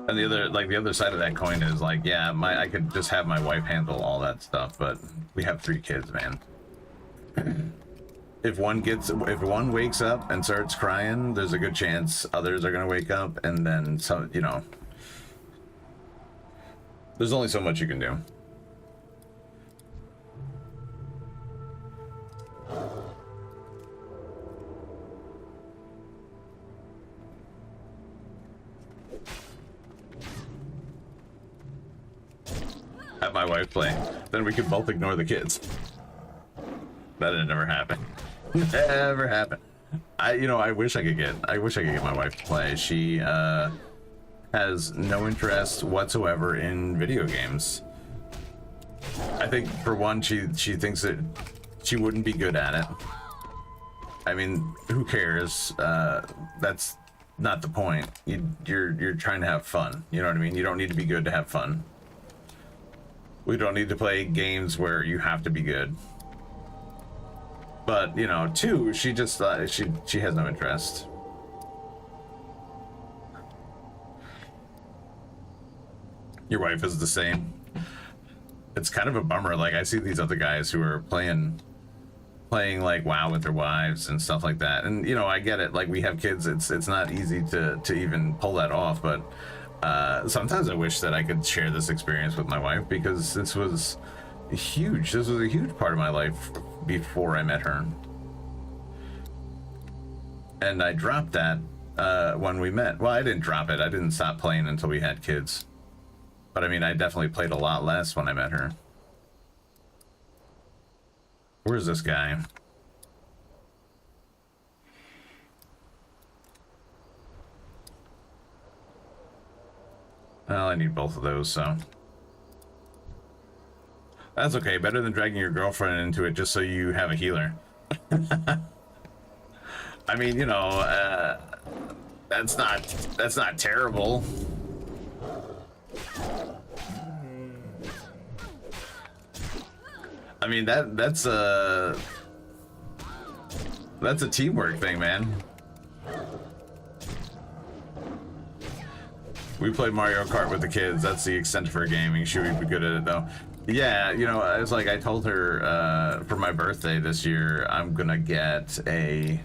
And the other side of that coin is like, yeah, I could just have my wife handle all that stuff, but we have 3 kids, man. If one wakes up and starts crying, there's a good chance others are gonna wake up, and then some, you know. There's only so much you can do. Have my wife play. Then we could both ignore the kids. That'd never happen. Never happen. I wish I could get my wife to play. She has no interest whatsoever in video games. I think for one, she thinks that she wouldn't be good at it. I mean, who cares? That's not the point. You're trying to have fun. You know what I mean? You don't need to be good to have fun. We don't need to play games where you have to be good. But, you know, 2, she just she has no interest. Your wife is the same. It's kind of a bummer. Like, I see these other guys who are playing like WoW with their wives and stuff like that. And, you know, I get it. Like, we have kids. It's not easy to even pull that off. But sometimes I wish that I could share this experience with my wife, because this was huge. This was a huge part of my life before I met her. And I dropped that when we met. Well, I didn't drop it. I didn't stop playing until we had kids. But I mean, I definitely played a lot less when I met her. Where's this guy? Well, I need both of those, so. That's okay. Better than dragging your girlfriend into it just so you have a healer. I mean, you know, that's not terrible. I mean, that's a teamwork thing, man. We play Mario Kart with the kids. That's the extent of her gaming. She would be good at it, though. Yeah, you know, it's like I told her for my birthday this year, I'm gonna get a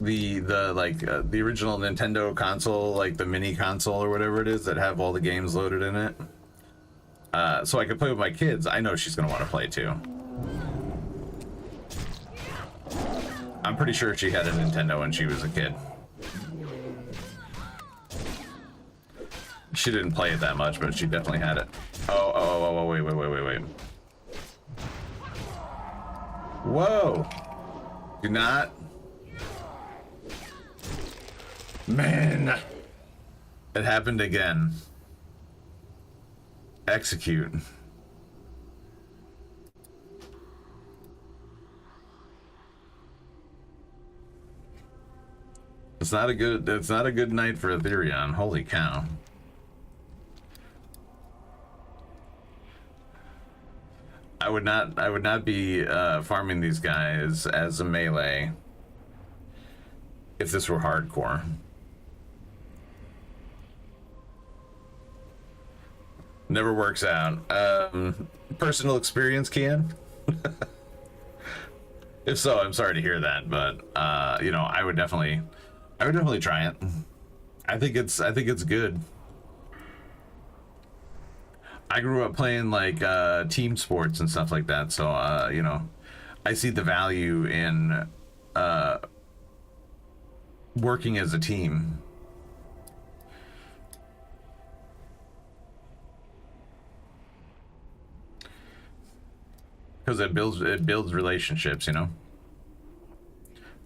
the original Nintendo console, like the mini console or whatever it is that have all the games loaded in it. So I could play with my kids. I know she's gonna want to play too. I'm pretty sure she had a Nintendo when she was a kid. She didn't play it that much, but she definitely had it. Oh, wait. Whoa! Do not. Man! It happened again. Execute. It's not a good night for Ethereum. Holy cow. I would not be farming these guys as a melee if this were hardcore. Never works out. Personal experience, Kian? If so, I'm sorry to hear that, but you know, I would definitely try it. I think it's good. I grew up playing like team sports and stuff like that, so you know, I see the value in working as a team. Because it builds relationships, you know.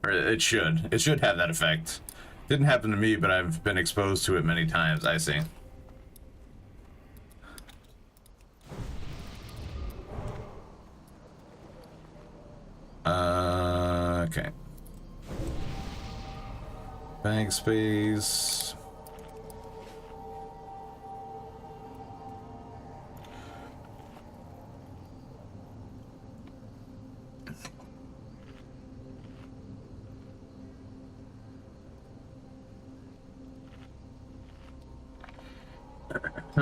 Or it should have that effect. Didn't happen to me, but I've been exposed to it many times. I see. Okay. Bank space.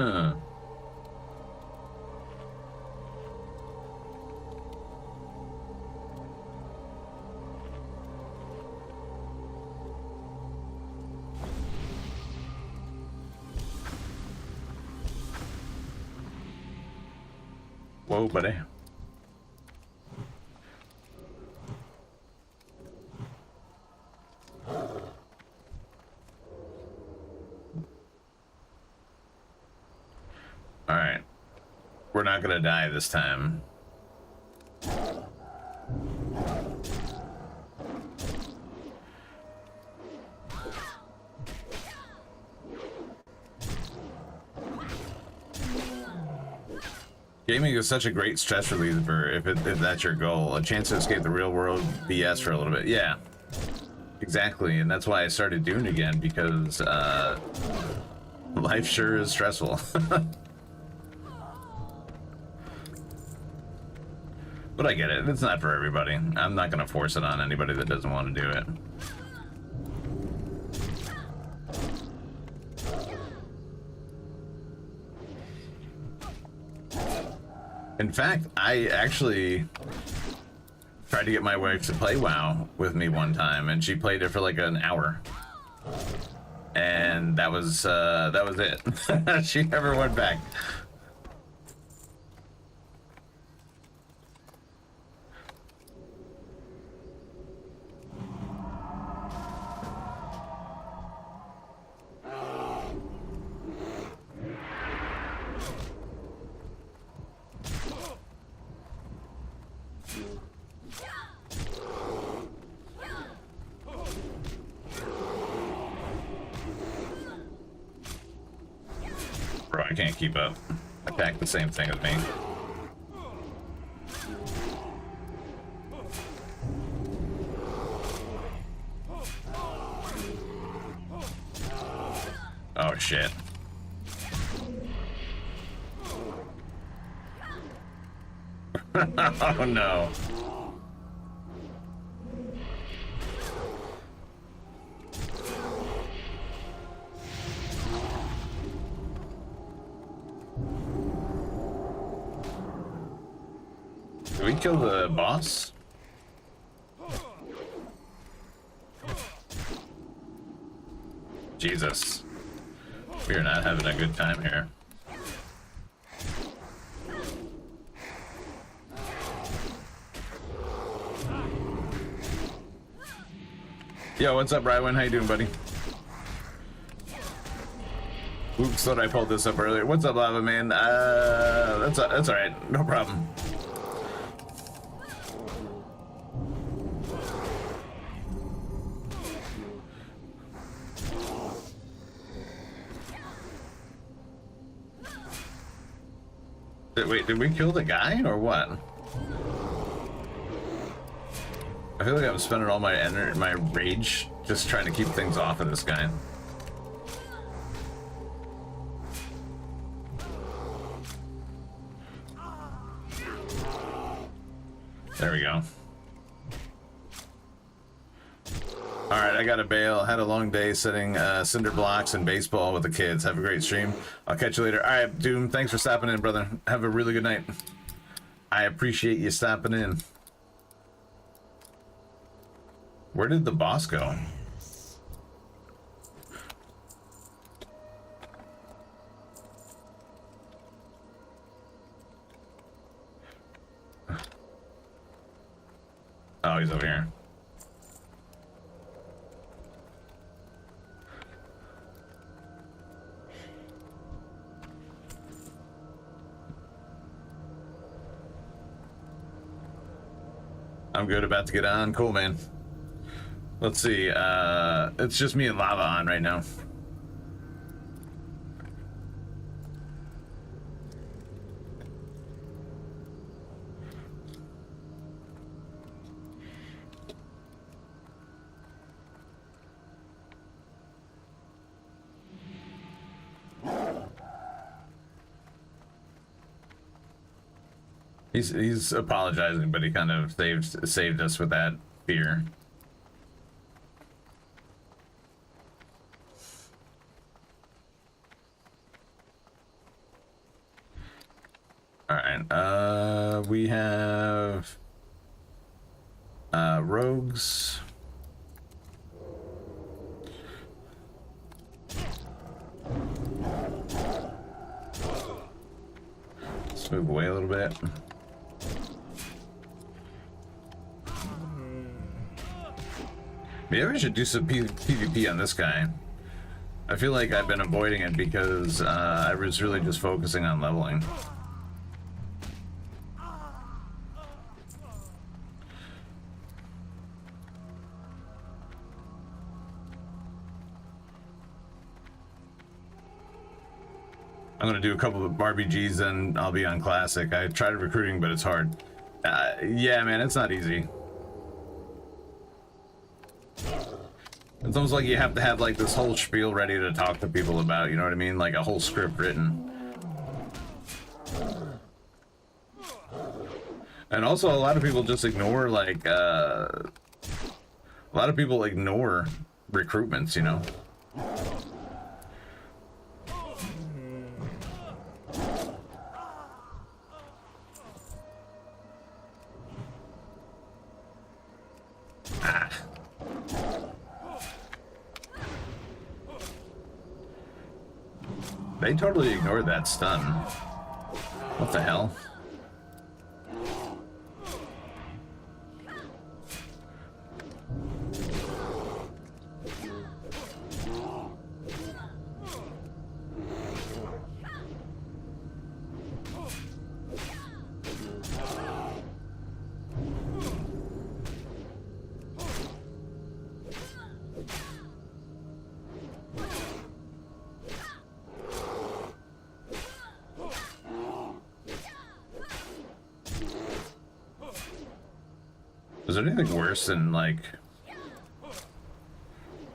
Huh. Whoa, buddy. All right. We're not gonna die this time. Gaming is such a great stress reliever if that's your goal. A chance to escape the real world BS for a little bit. Yeah, exactly. And that's why I started Dune again, because life sure is stressful. But I get it. It's not for everybody. I'm not going to force it on anybody that doesn't want to do it. In fact, I actually tried to get my wife to play WoW with me one time, and she played it for like an hour, and that was it. She never went back. Bro, I can't keep up. Attack the same thing as me. Oh shit. Oh no. Did we kill the boss? Jesus. We are not having a good time here. Yo, what's up, Rywan? How you doing, buddy? Oops, thought I pulled this up earlier. What's up, Lava Man? That's all right. No problem. Wait, did we kill the guy or what? I feel like I'm spending all my energy, my rage, just trying to keep things off of this guy. There we go. All right, I gotta bail. Had a long day setting cinder blocks and baseball with the kids. Have a great stream. I'll catch you later. All right, Doom, thanks for stopping in, brother. Have a really good night. I appreciate you stopping in. Where did the boss go? Oh, he's over here. I'm good, about to get on. Cool, man. Let's see. It's just me and Lava on right now. He's apologizing, but he kind of saved us with that fear. All right. We have rogues. Let's move away a little bit. Maybe I should do some PvP on this guy. I feel like I've been avoiding it because I was really just focusing on leveling. I'm gonna do a couple of RBGs and I'll be on Classic. I tried recruiting, but it's hard. Yeah, man, it's not easy. It's almost like you have to have like this whole spiel ready to talk to people about, you know what I mean? Like a whole script written. And also a lot of people just ignore like, a lot of people ignore recruitments, you know? They totally ignored that stun. What the hell? Is there anything worse than, like,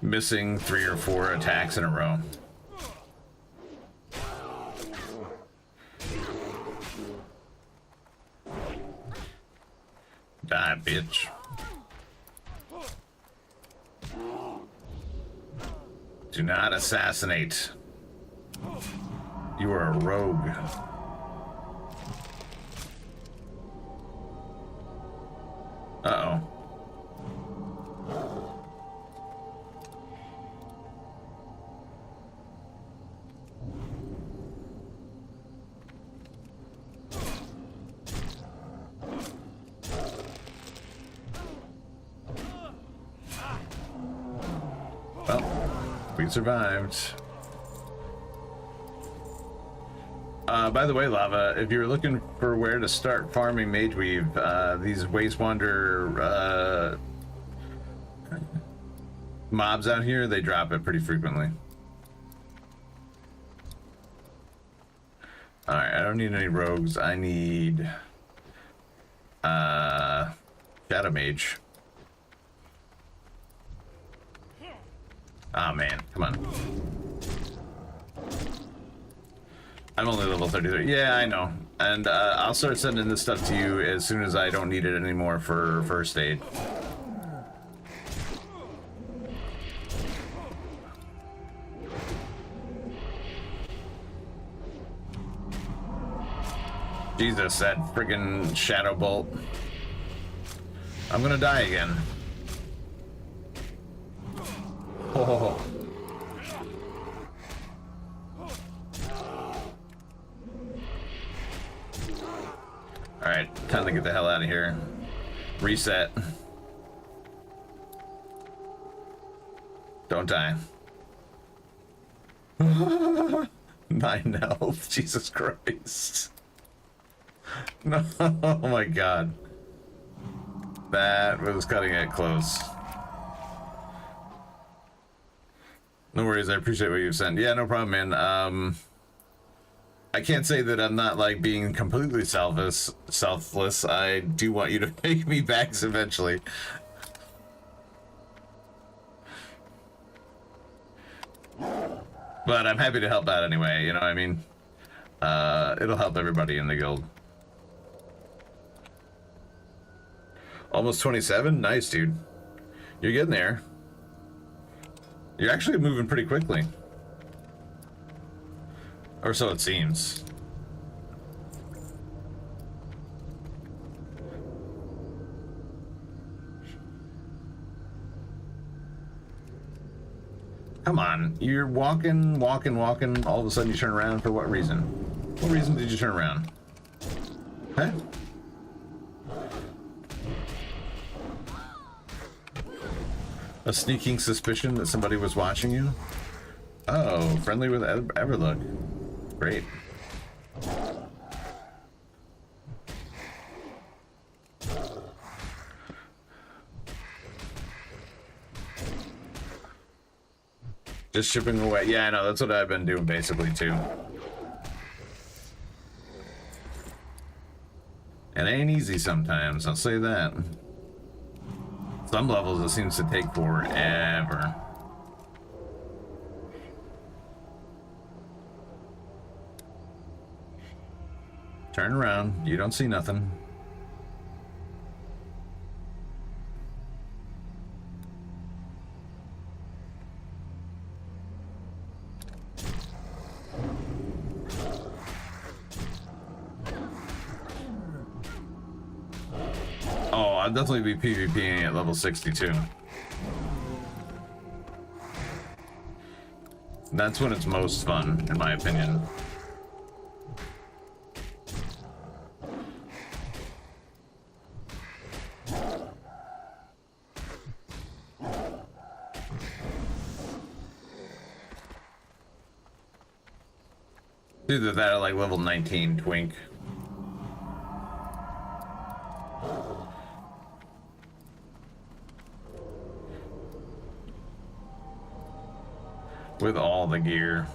missing 3 or 4 attacks in a row? Die, bitch. Do not assassinate. You are a rogue. Uh-oh. Well, we survived. By the way, Lava, if you're looking for where to start farming Mage Weave, these Waste Wander mobs out here, they drop it pretty frequently. Alright, I don't need any rogues. I need Shadow Mage. Ah, man, come on. I'm only level 33. Yeah, I know. And I'll start sending this stuff to you as soon as I don't need it anymore for first aid. Jesus, that friggin' Shadow Bolt. I'm gonna die again. Oh. Alright, time to get the hell out of here. Reset. Don't die. 9 health, Jesus Christ. No, oh my god. That was cutting it close. No worries, I appreciate what you sent. Yeah, no problem, man. I can't say that I'm not like being completely selfless. I do want you to make me bags eventually. But I'm happy to help out anyway, you know what I mean? It'll help everybody in the guild. Almost 27? Nice, dude. You're getting there. You're actually moving pretty quickly. Or so it seems. Come on, you're walking, walking, all of a sudden you turn around for what reason? What reason did you turn around? Huh? A sneaking suspicion that somebody was watching you? Oh, friendly with Everlook. Great. Just shipping away. Yeah, I know. That's what I've been doing basically too. It ain't easy sometimes, I'll say that. Some levels it seems to take forever. Turn around. You don't see nothing. Oh, I'll definitely be PvPing at level 62. That's when it's most fun, in my opinion. Either that or like level 19 twink. With all the gear.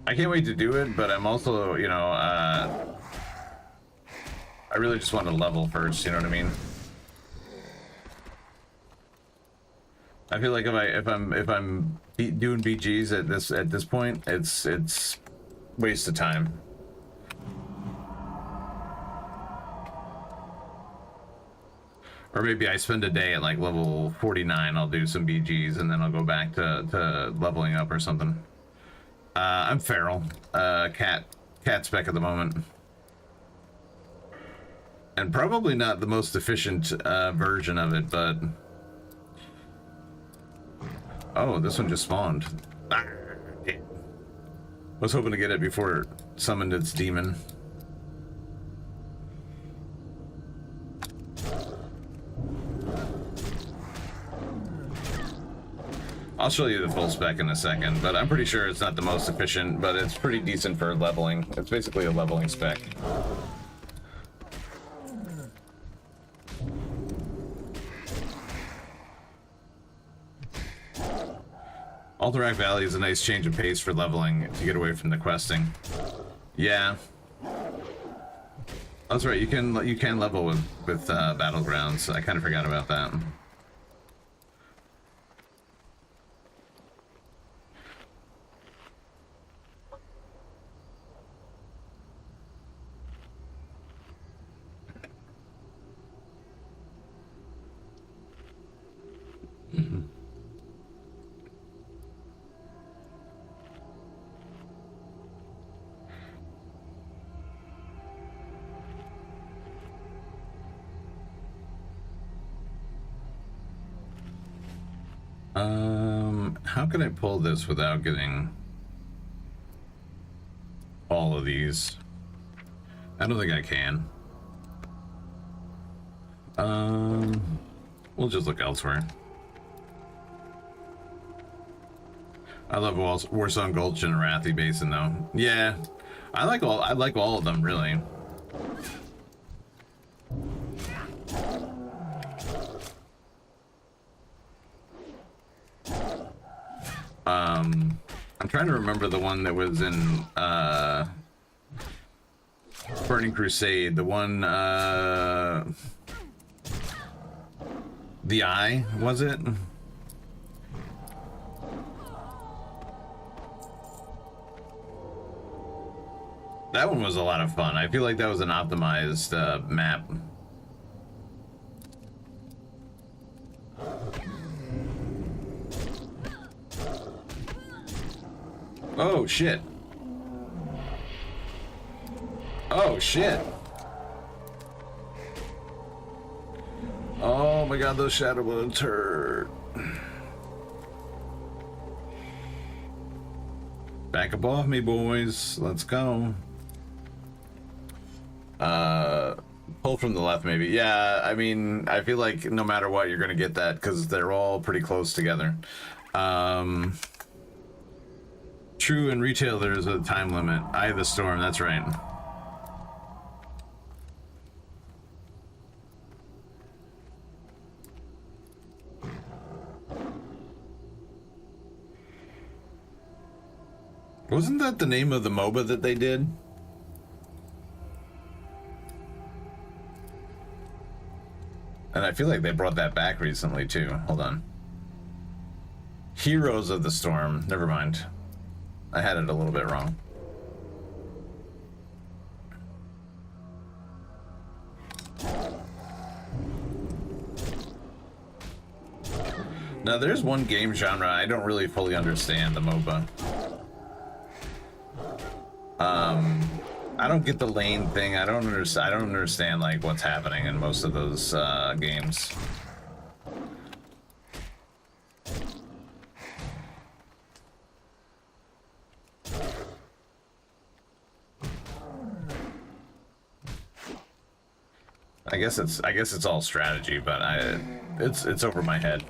I can't wait to do it, but I'm also, you know, I really just want to level first, you know what I mean? I feel like if I'm doing BGs at this point, it's waste of time. Or maybe I spend a day at like level 49, I'll do some BGs, and then I'll go back to leveling up or something. I'm feral. Cat spec at the moment. And probably not the most efficient version of it, but... Oh, this one just spawned. Ah, damn. Was hoping to get it before it summoned its demon. I'll show you the full spec in a second, but I'm pretty sure it's not the most efficient, but it's pretty decent for leveling. It's basically a leveling spec. Alterac Valley is a nice change of pace for leveling to get away from the questing. Yeah. That's right, you can level with Battlegrounds. I kind of forgot about that. How can I pull this without getting all of these? I don't think I can. We'll just look elsewhere. I love Warsong Gulch and Arathi Basin though. Yeah, I like all of them really. I'm trying to remember the one that was in Burning Crusade, the one The Eye, was it? That one was a lot of fun. I feel like that was an optimized map. Oh shit. Oh shit. Oh my god, those shadow bones hurt. Back up off me, boys. Let's go. Pull from the left, maybe. Yeah, I mean, I feel like no matter what, you're gonna get that because they're all pretty close together. True, in retail, there's a time limit. Eye of the Storm, that's right. Wasn't that the name of the MOBA that they did? And I feel like they brought that back recently too. Hold on. Heroes of the Storm. Never mind. I had it a little bit wrong. Now there's one game genre I don't really fully understand, the MOBA. I don't get the lane thing. I don't understand like what's happening in most of those games. I guess it's all strategy, but it's over my head.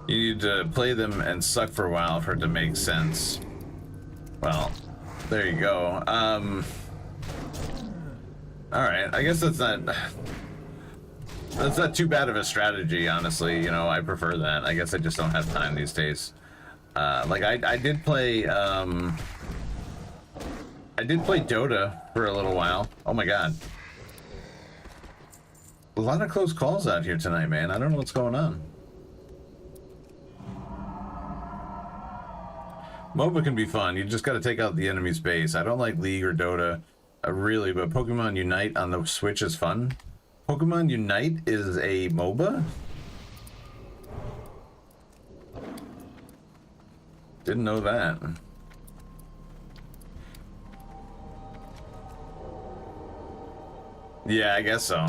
You need to play them and suck for a while for it to make sense. Well, there you go. Alright, I guess that's not too bad of a strategy, honestly. You know, I prefer that. I guess I just don't have time these days. Like I did play Dota for a little while. Oh my god. A lot of close calls out here tonight, man. I don't know what's going on. MOBA can be fun. You just got to take out the enemy space. I don't like League or Dota, really, but Pokemon Unite on the Switch is fun. Pokemon Unite is a MOBA? Didn't know that. Yeah, I guess so.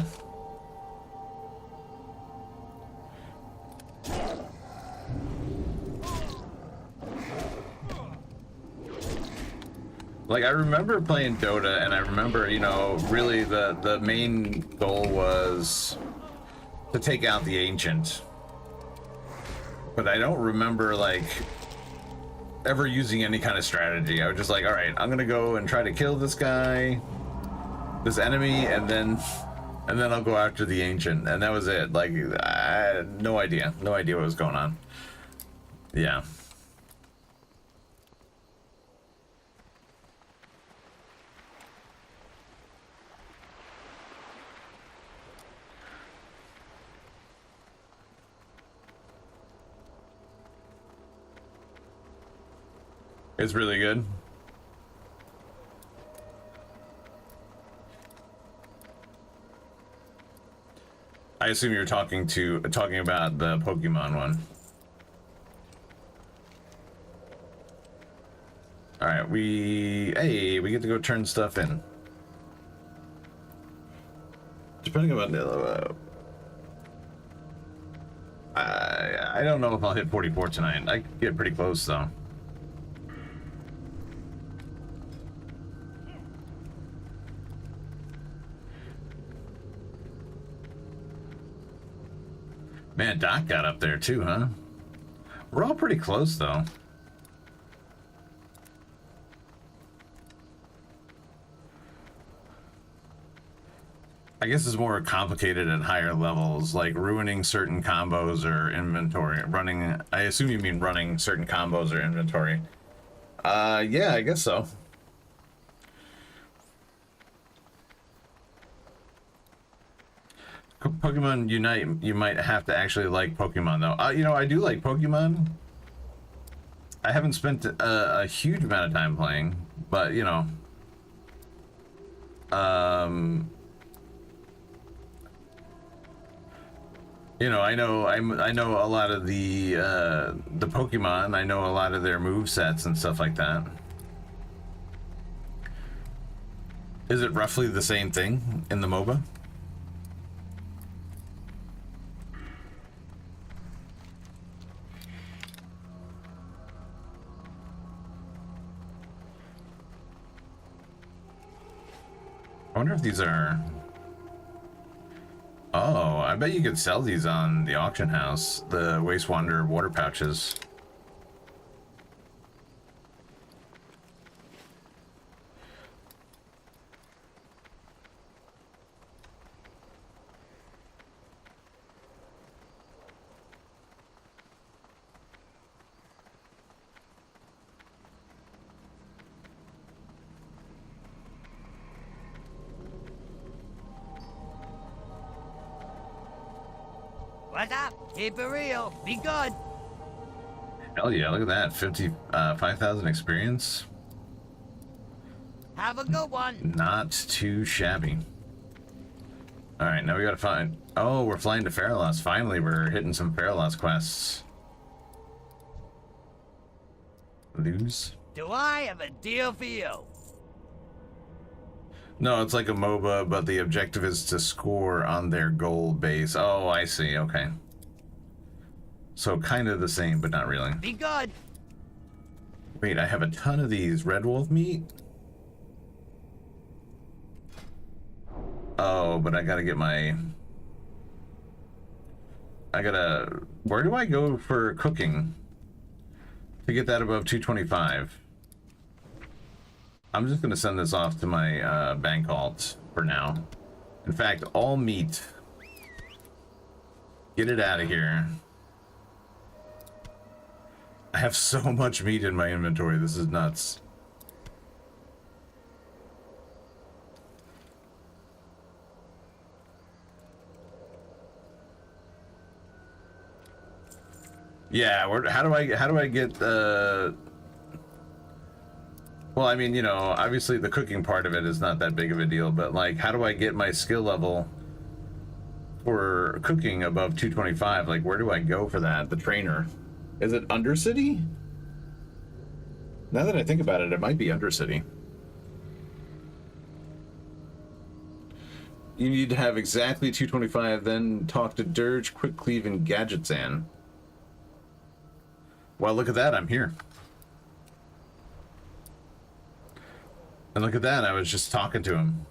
Like, I remember playing Dota, and I remember, you know, really the main goal was to take out the Ancient. But I don't remember, like, ever using any kind of strategy. I was just like, alright, I'm gonna go and try to kill this guy, this enemy, and then I'll go after the Ancient. And that was it. Like, I had no idea what was going on. Yeah. It's really good. I assume you're talking about the Pokemon one. All right, we get to go turn stuff in. Depending on I don't know if I'll hit 44 tonight. I could get pretty close though. Man, Doc got up there too, huh? We're all pretty close, though. I guess it's more complicated at higher levels, like ruining certain combos or inventory. Running, I assume you mean running certain combos or inventory. Yeah, I guess so. Pokemon Unite, you might have to actually like Pokemon, though. You know, I do like Pokemon. I haven't spent a huge amount of time playing, but, you know. You know, I know a lot of the Pokemon. I know a lot of their movesets and stuff like that. Is it roughly the same thing in the MOBA? I wonder if these are... Oh, I bet you could sell these on the auction house, the Waste Wanderer water pouches. What's up? Keep it real. Be good. Hell yeah, look at that. 5,000 experience. Have a good one. Not too shabby. Alright, now we gotta find... Oh, we're flying to Faralos. Finally, we're hitting some Faralos quests. Lose? Do I have a deal for you? No, it's like a MOBA, but the objective is to score on their gold base. Oh, I see. Okay. So kind of the same, but not really. Be good. Wait, I have a ton of these red wolf meat? Oh, but I gotta get my... Where do I go for cooking to get that above 225? I'm just gonna send this off to my bank alt for now. In fact, all meat. Get it out of here. I have so much meat in my inventory. This is nuts. Yeah, how do I get well, I mean, you know, obviously the cooking part of it is not that big of a deal, but like, how do I get my skill level for cooking above 225? Like, where do I go for that? The trainer. Is it Undercity? Now that I think about it, it might be Undercity. You need to have exactly 225, then talk to Dirge, Quick Cleave, and Gadgetzan. Well, look at that, I'm here. And look at that, I was just talking to him.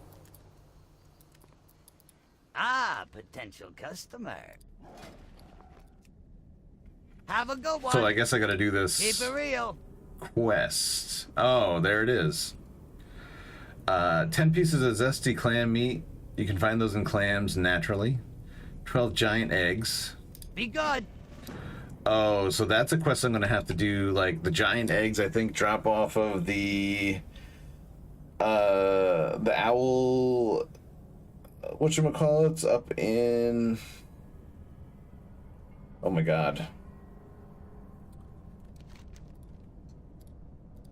Ah, potential customer. Have a good one. So I guess I gotta do this Keep it real. quest. Oh, there it is. 10 pieces of zesty clam meat. You can find those in clams naturally. 12 giant eggs. Be good. Oh, so that's a quest I'm gonna have to do. Like, the giant eggs, I think, drop off of the owl, whatchamacallit's up in, oh my god,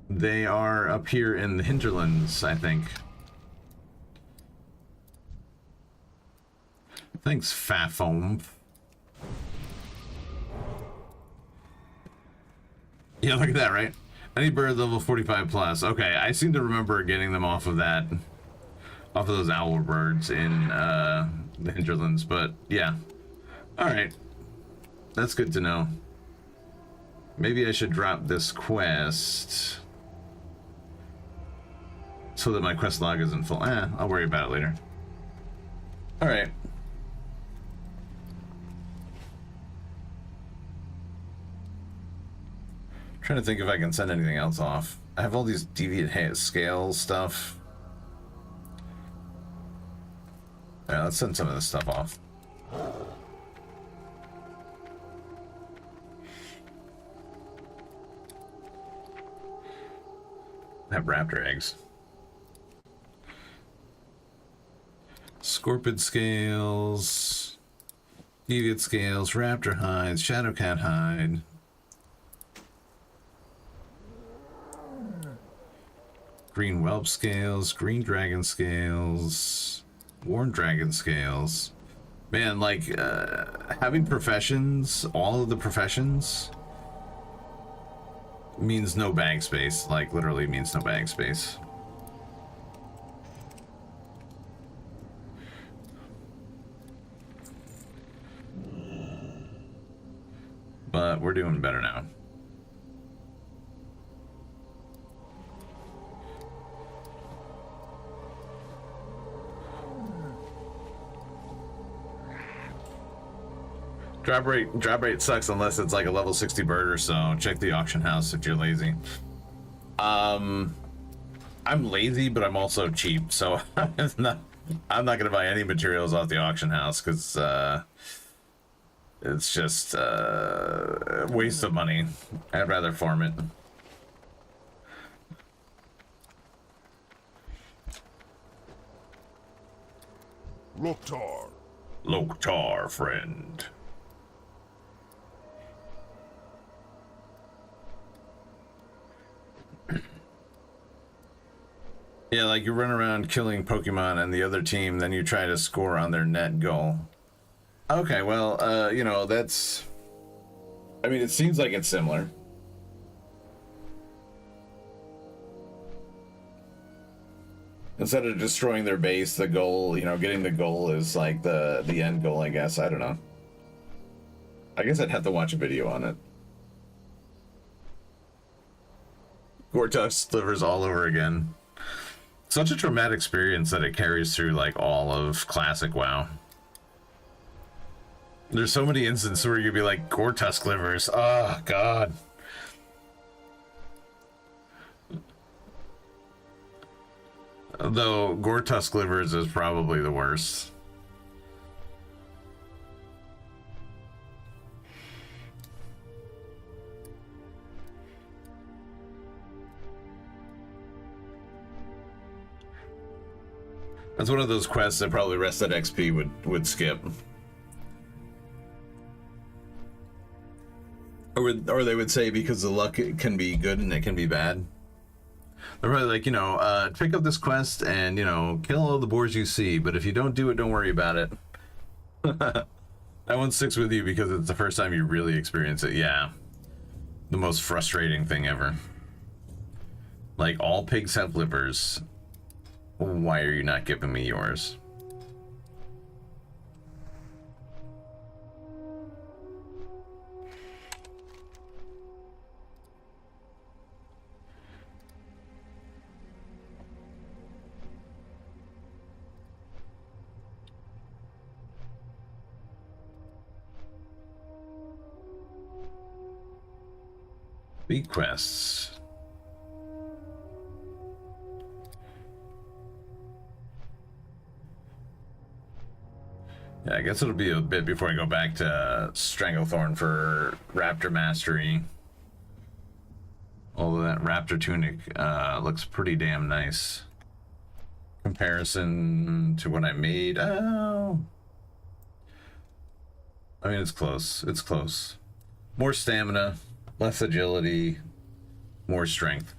they are up here in the hinterlands, I think. Thanks, Fafoam. Yeah, look at that, right? Any bird level 45 plus. Okay, I seem to remember getting them off of that, off of those owl birds in the hinterlands, but yeah. Alright. That's good to know. Maybe I should drop this quest so that my quest log isn't full. I'll worry about it later. Alright. trying to think if I can send anything else off. I have all these deviant scale stuff. Yeah, let's send some of this stuff off. Have raptor eggs. Scorpid scales, deviant scales, raptor hides, shadowcat hide. Green whelp scales, green dragon scales, worn dragon scales. Man, like, having professions, all of the professions, means no bag space. Like, literally means no bag space. But we're doing better now. Drop rate sucks unless it's like a level 60 bird or so. Check the auction house if you're lazy. I'm lazy, but I'm also cheap, so I'm not gonna buy any materials off the auction house because it's just a waste of money. I'd rather farm it. Loktar, friend. Yeah, like you run around killing Pokemon and the other team, then you try to score on their net goal. Okay, well, you know, that's... I mean, it seems like it's similar. Instead of destroying their base, the goal, you know, getting the goal is like the end goal, I guess. I don't know. I guess I'd have to watch a video on it. Gortuff slivers all over again. Such a traumatic experience that it carries through like all of classic WoW. There's so many instances where you'd be like, Gore-Tusk livers. Oh, God. Though Gore-Tusk livers is probably the worst. That's one of those quests that probably RestedXP would skip. Or they would say because the luck can be good and it can be bad. They're probably like, you know, pick up this quest and, you know, kill all the boars you see, but if you don't do it, don't worry about it. That one sticks with you because it's the first time you really experience it. Yeah. The most frustrating thing ever. Like, all pigs have livers. Why are you not giving me yours? Big quests. Yeah, I guess it'll be a bit before I go back to Stranglethorn for Raptor Mastery. Although that Raptor Tunic looks pretty damn nice. Comparison to what I made. Oh. I mean, it's close. It's close. More stamina, less agility, more strength.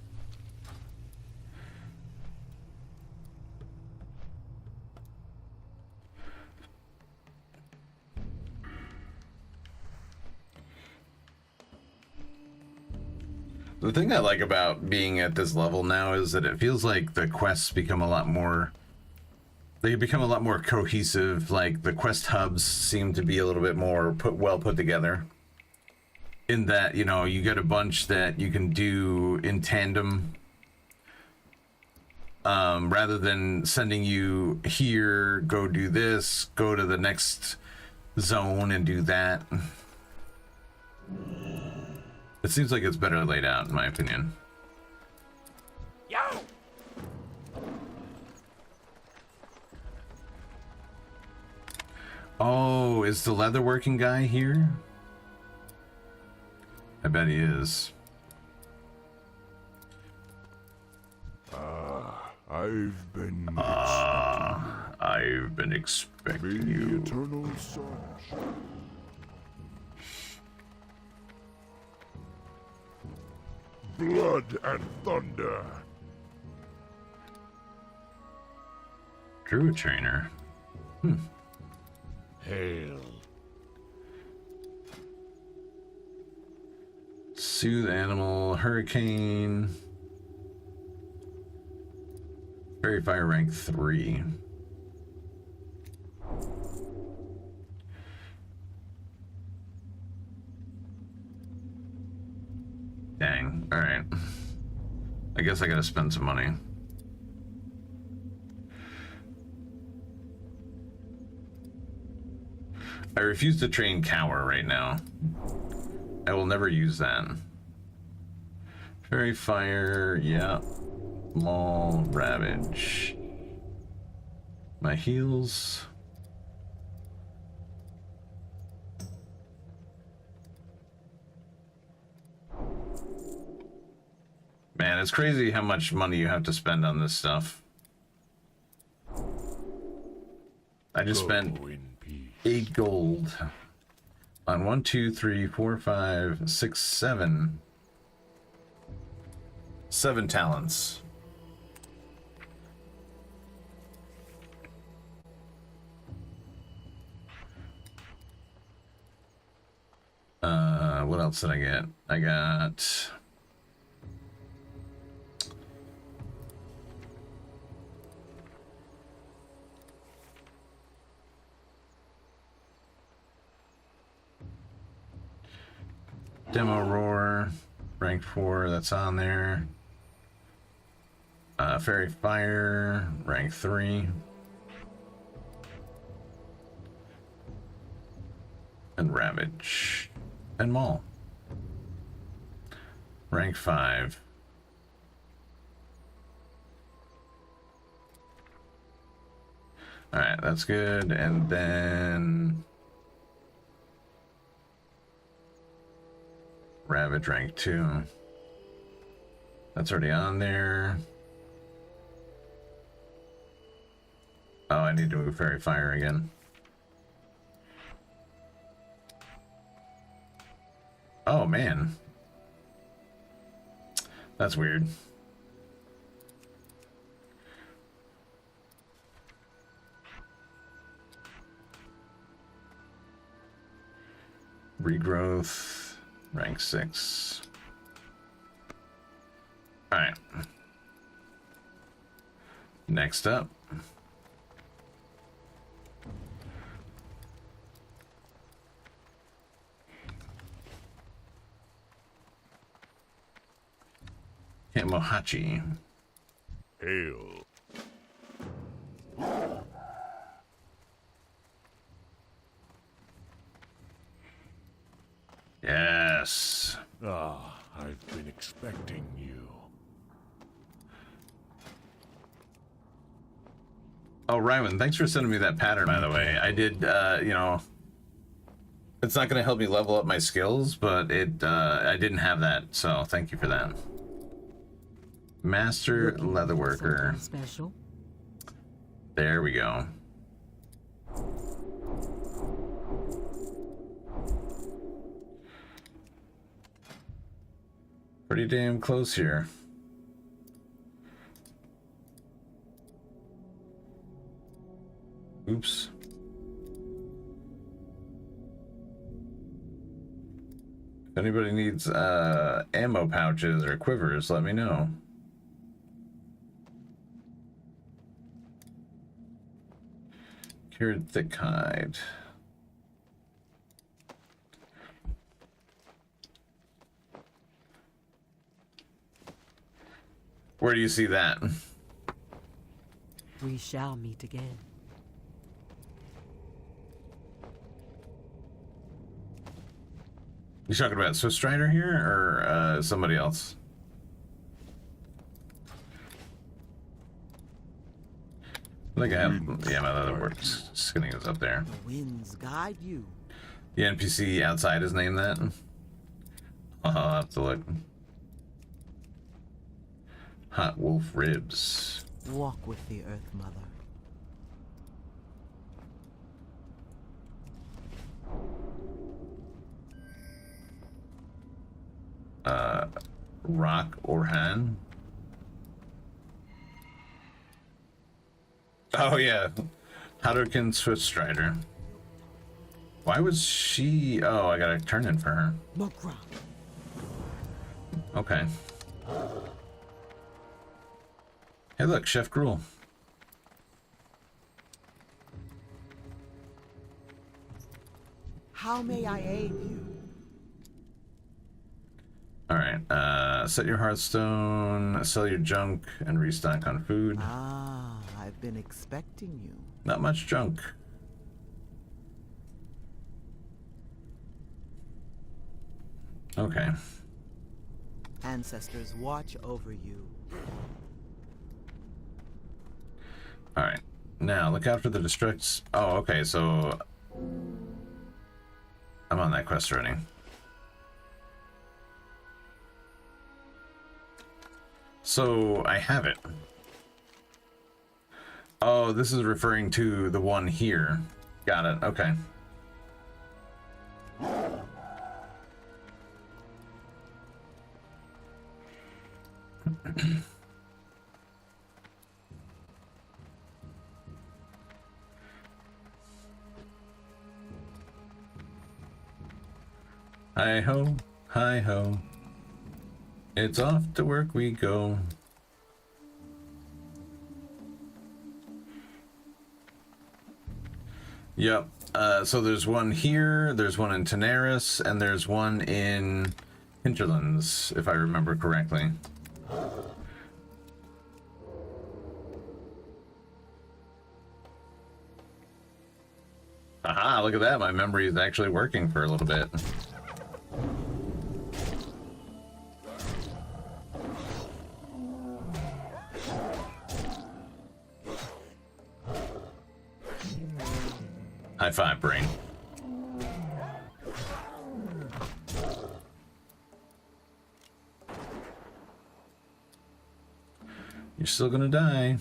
The thing I like about being at this level now is that it feels like the quests become a lot more... They become a lot more cohesive. Like, the quest hubs seem to be a little bit more well put together. In that, you know, you get a bunch that you can do in tandem. Rather than sending you here, go do this, go to the next zone and do that. It seems like it's better laid out, in my opinion. Yo! Oh, is the leatherworking guy here? I bet he is. I've been I've been expecting you. eternal sunshine. Blood and thunder. Druid trainer. Hail. Soothe animal, hurricane. Fairy fire rank 3. Dang. Alright. I guess I gotta spend some money. I refuse to train Cower right now. I will never use that. Fairy fire, yeah. Maul, ravage. My heals. Man, it's crazy how much money you have to spend on this stuff. I just spent Go in peace. 8 gold on 1, 2, 3, 4, 5, 6, 7. 7 talents. What else did I get? I got Demo Roar, rank 4, that's on there. Fairy Fire, rank 3. And Ravage. And Maul. Rank 5. Alright, that's good. And then Ravage rank 2. That's already on there. Oh, I need to move Fairy Fire again. Oh, man. That's weird. Regrowth, rank 6. Alright. Next up. Mohachi. Hail. Yes. I've been expecting you. Oh, Ryman, thanks for sending me that pattern, by the way. I did, you know, it's not going to help me level up my skills, but I didn't have that, so thank you for that. Master Leatherworker. Special. There we go. Pretty damn close here. Oops. If anybody needs ammo pouches or quivers, let me know. Cured thick hide. Where do you see that? We shall meet again. You talking about Swift Strider here, or somebody else? I think I have, yeah, my other works. Skinning is up there. The winds guide you. The NPC outside is named that. I'll have to look. Hot wolf ribs. Walk with the Earth Mother. Rock Orhan. Oh yeah, Hadouken Swift Strider. Why was she? Oh, I gotta turn in for her. Mokra. Okay. Hey, look, Chef Gruel. How may I aid you? All right. Set your Hearthstone, sell your junk, and restock on food. Ah, I've been expecting you. Not much junk. Okay. Ancestors watch over you. All right. Now look out for the destructs. Oh, okay. So I'm on that quest already. So I have it. Oh, this is referring to the one here. Got it. Okay. Hi ho, hi ho. It's off to work we go. Yep. So there's one here, there's one in Tenaris, and there's one in Hinterlands, if I remember correctly. Aha, look at that. My memory is actually working for a little bit. High five, brain. You're still gonna die.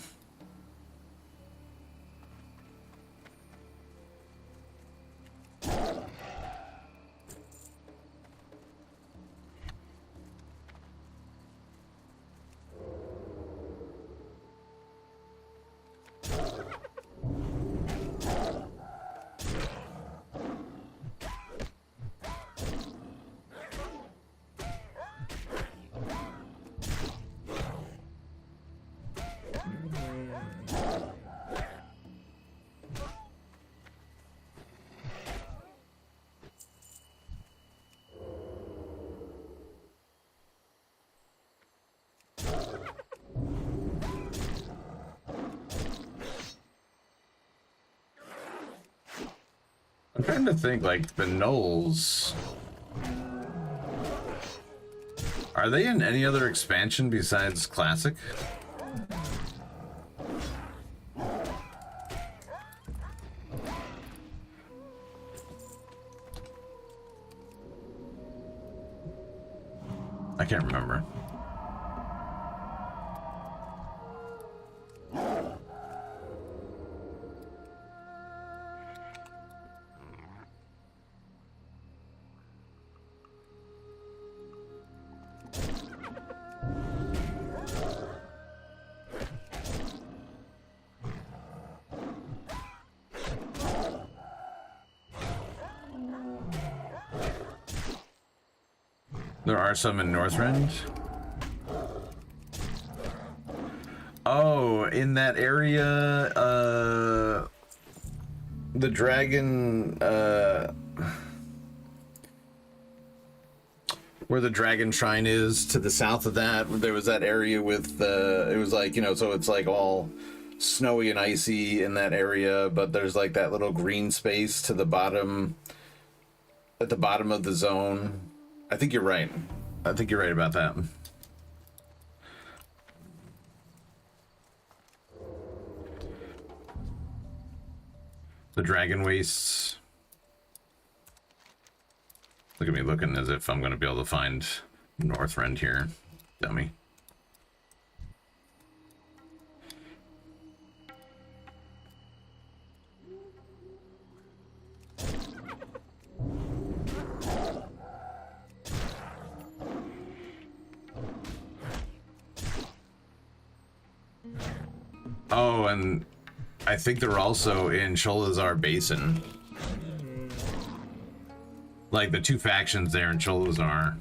I'm trying to think, like, the Gnolls. Are they in any other expansion besides Classic? I can't remember. There are some in Northrend. Oh, in that area, the dragon, where the dragon shrine is, to the south of that, there was that area with, it was like, you know, so it's like all snowy and icy in that area, but there's like that little green space to the bottom, at the bottom of the zone. I think you're right. I think you're right about that. The dragon wastes. Look at me looking as if I'm going to be able to find Northrend here. Dummy. Oh, and I think they're also in Sholazar Basin. Like the two factions there in Sholazar.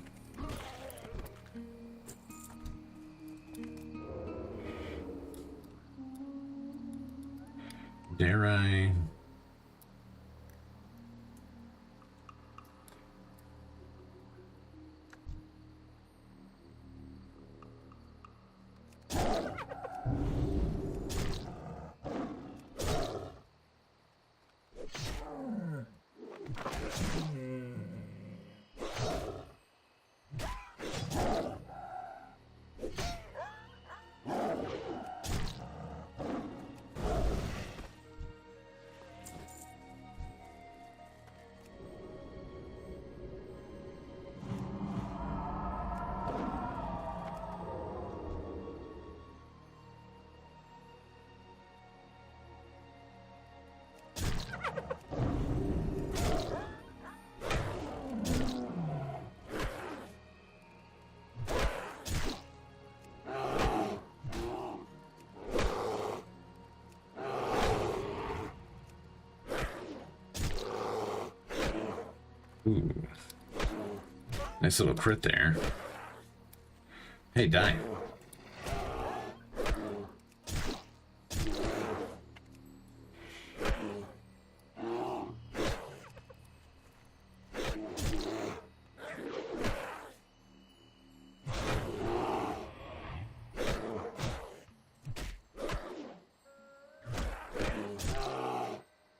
Dare I? Ooh. Nice little crit there. Hey, die.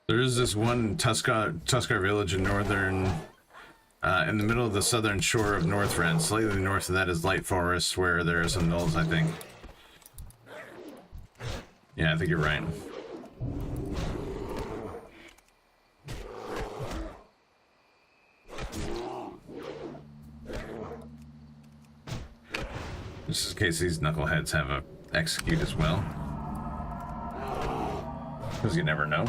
There is this one Tuskar village in northern, in the middle of the southern shore of Northrend. Slightly north of that is Light Forest, where there are some gnolls, I think. Yeah, I think you're right. Just in case these knuckleheads have a execute as well. Because you never know.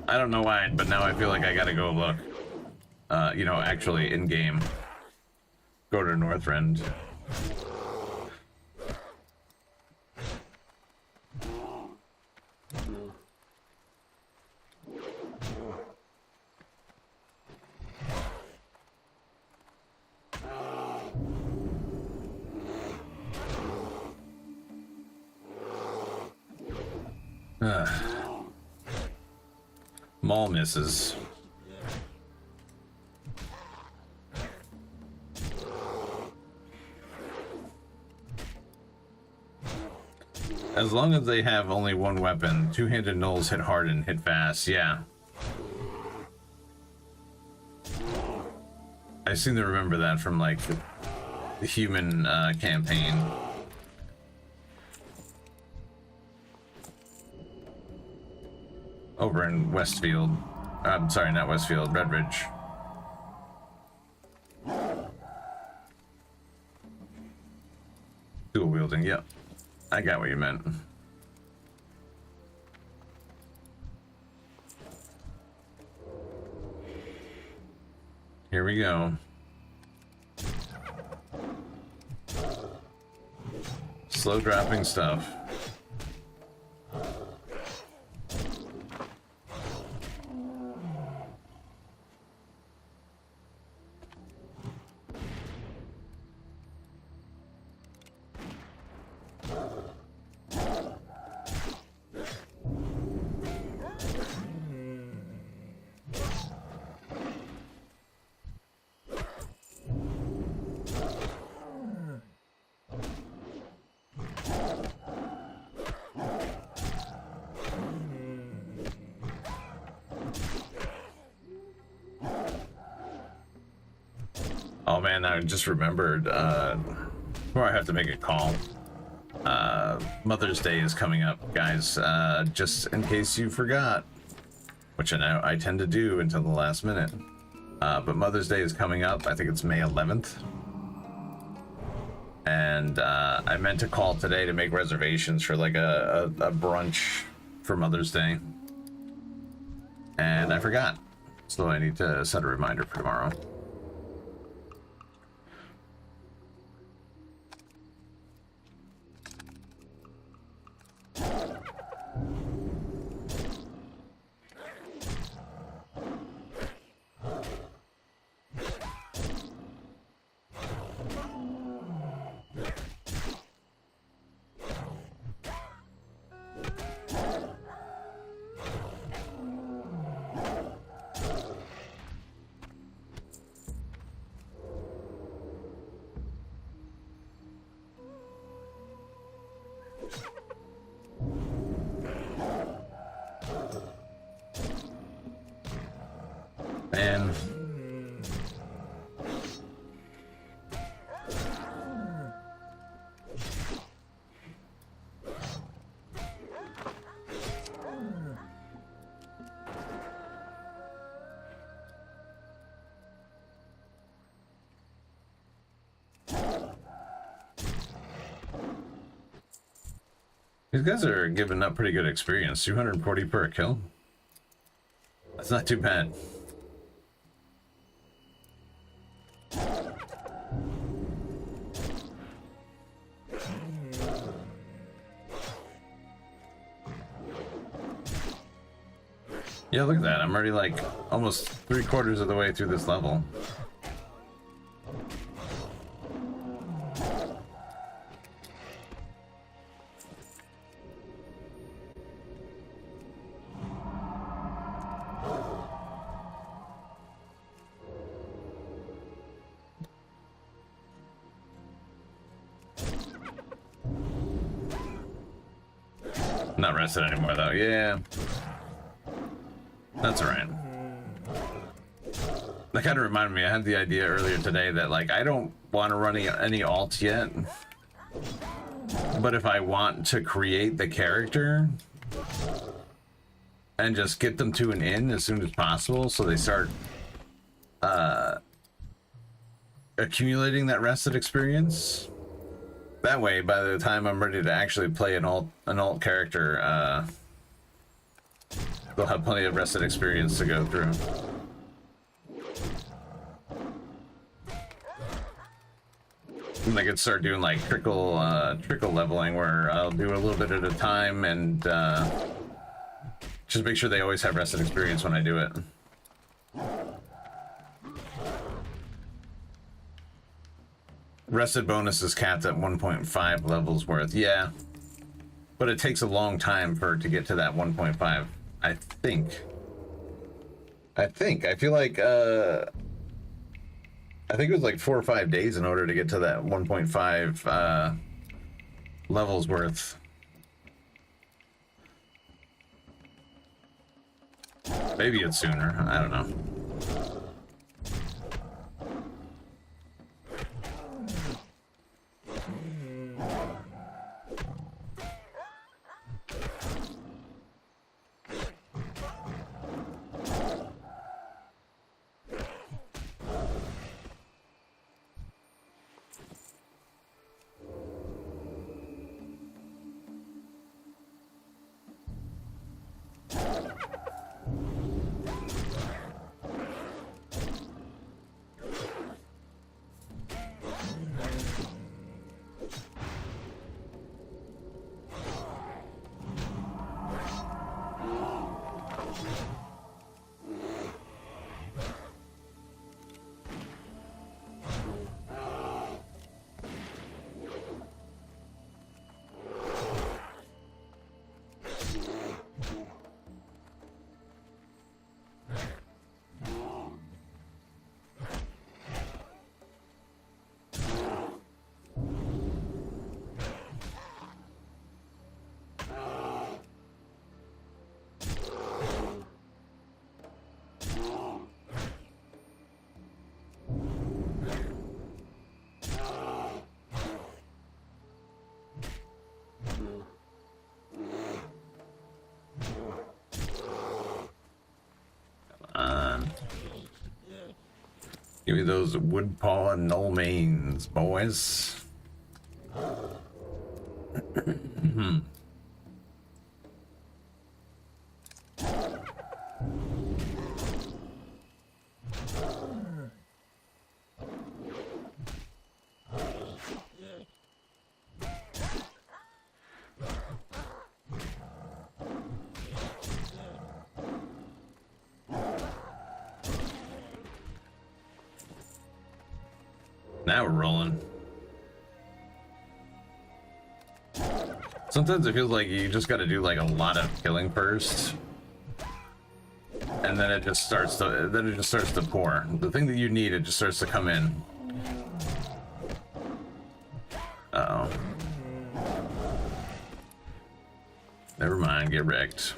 I don't know why, but now I feel like I gotta go look. You know, actually in game. Go to Northrend. Maul misses. As long as they have only one weapon, two-handed gnolls hit hard and hit fast, yeah. I seem to remember that from, like, the human campaign. Over in Westfield. I'm sorry, not Westfield, Redridge. Dual wielding, yep. I got what you meant. Here we go. Slow dropping stuff. man, I just remembered, before I have to make a call, Mother's Day is coming up, guys, just in case you forgot, which I know I tend to do until the last minute, but Mother's Day is coming up. I think it's May 11th, and I meant to call today to make reservations for like a brunch for Mother's Day, and I forgot, so I need to set a reminder for tomorrow. And these guys are giving up pretty good experience. 240 per kill. That's not too bad. Yeah, look at that. I'm already like almost 3/4 of the way through this level. Not rested anymore though. Yeah. That's alright. That kind of reminded me, I had the idea earlier today that like I don't want to run any alts yet, but if I want to create the character and just get them to an inn as soon as possible so they start accumulating that rested experience, that way by the time I'm ready to actually play an alt character, they'll have plenty of rested experience to go through. And they could start doing like trickle leveling where I'll do a little bit at a time and just make sure they always have rested experience when I do it. Rested bonus is capped at 1.5 levels worth. Yeah, but it takes a long time for it to get to that 1.5. I feel like I think it was like 4 or 5 days in order to get to that 1.5 levels worth. Maybe it's sooner. I don't know. Give me those wood paw and null mains, boys. Now we're rolling. Sometimes it feels like you just got to do like a lot of killing first, and then it just starts to pour. The thing that you need, it just starts to come in. Uh-oh. Never mind, get wrecked.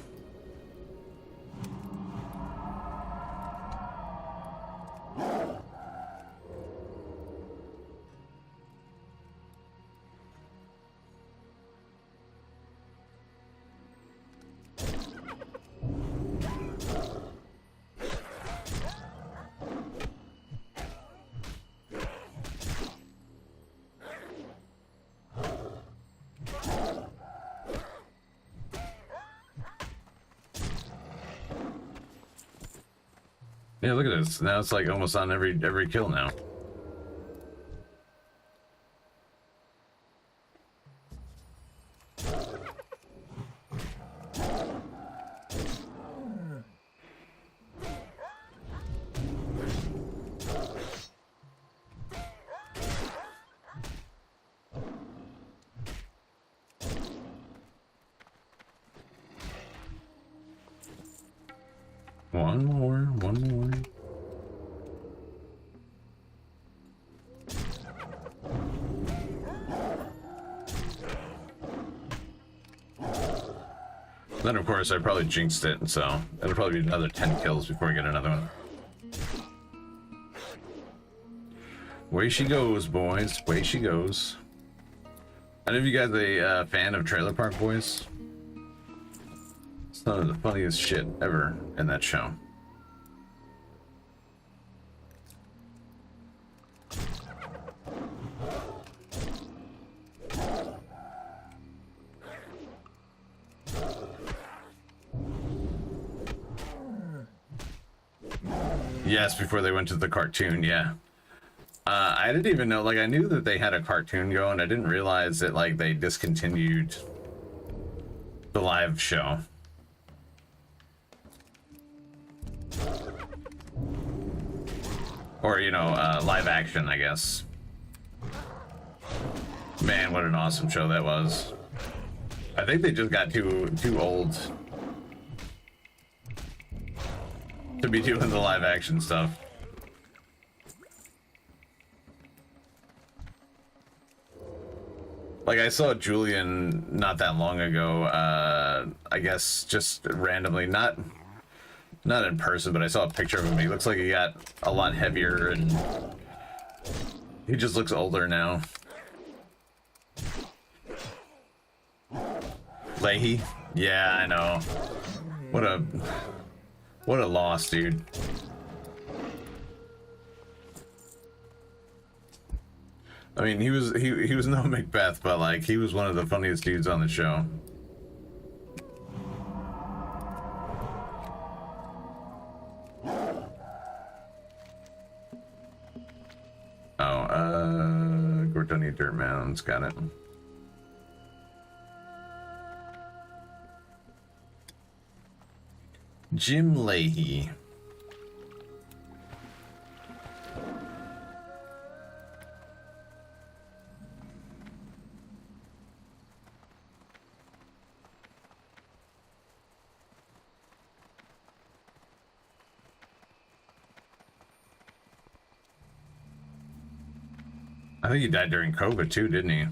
Yeah, look at this. Now it's like almost on every kill now. One more. Then, of course, I probably jinxed it, so it'll probably be another 10 kills before I get another one. Way she goes, boys. Way she goes. I don't know if you guys are a fan of Trailer Park Boys. It's some of the funniest shit ever in that show. Yes, before they went to the cartoon, yeah. I didn't even know, like, I knew that they had a cartoon going. I didn't realize that, like, they discontinued the live show. Or, you know, live action, I guess. Man, what an awesome show that was. I think they just got too old to be doing the live action stuff. Like, I saw Julian not that long ago, I guess just randomly, not in person, but I saw a picture of him. He looks like he got a lot heavier and he just looks older now. Leahy? Yeah, I know. What a loss, dude. I mean, he was no Macbeth, but like he was one of the funniest dudes on the show. Oh, Gordonia Dirt Mounds, got it. Jim Leahy. I think he died during COVID too, didn't he?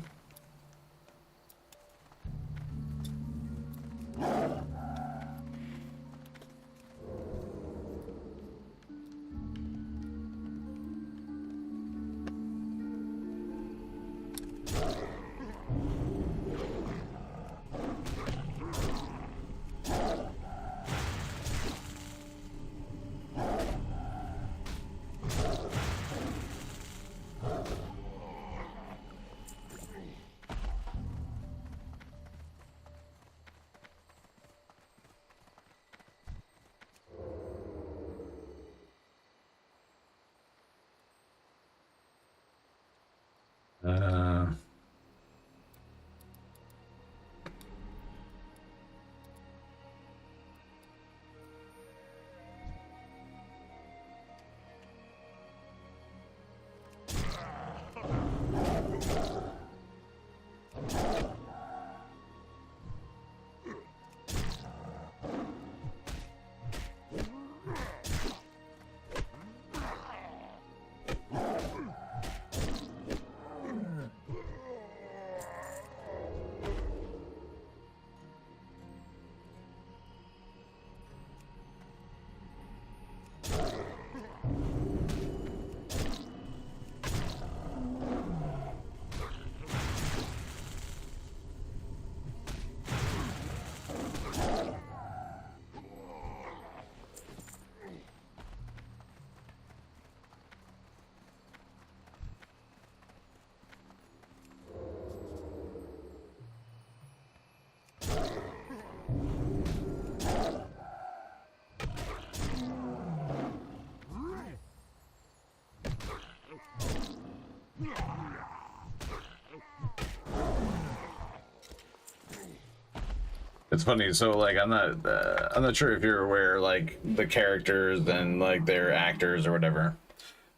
It's funny, so like I'm not sure if you're aware, like the characters and like their actors or whatever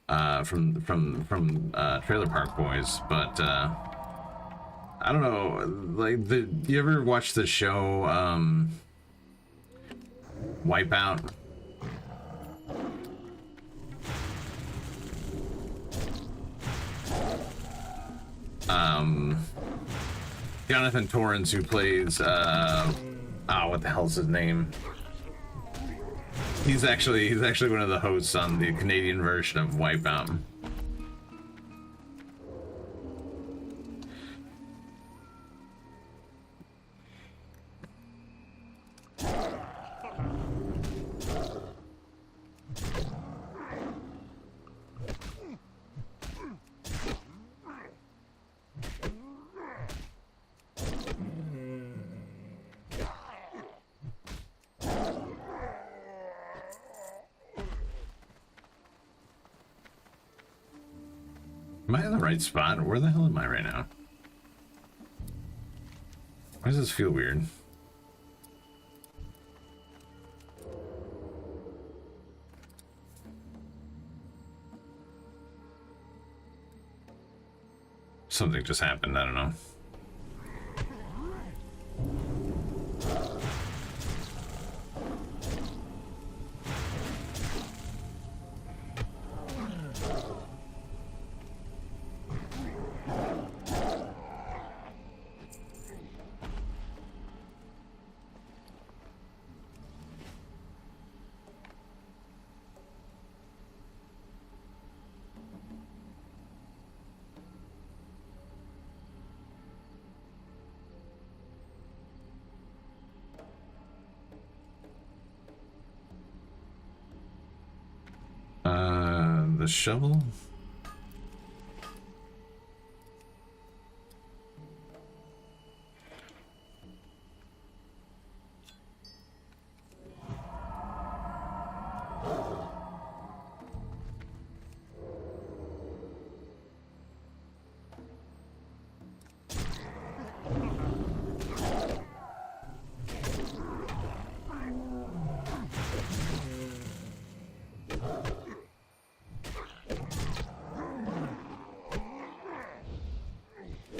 from Trailer Park Boys, but I don't know, like you ever watch the show Wipeout? Jonathan Torrance, who plays what the hell's his name? He's actually one of the hosts on the Canadian version of Wipeout. Am I in the right spot? Where the hell am I right now? Why does this feel weird? Something just happened, I don't know. The shovel?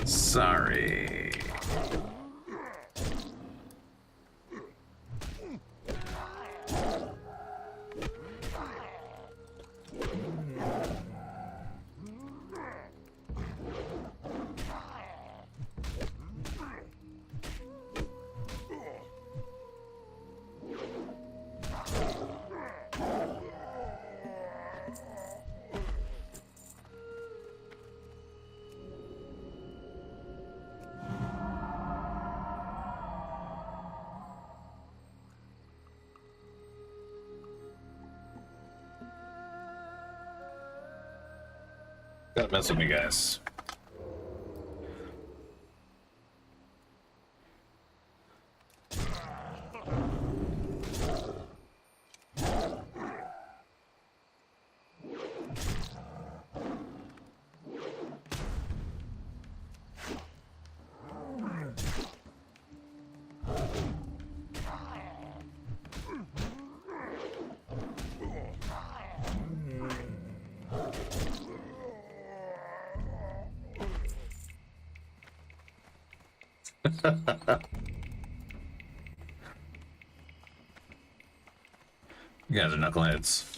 Sorry. Gotta mess with me, guys. You guys are knuckleheads.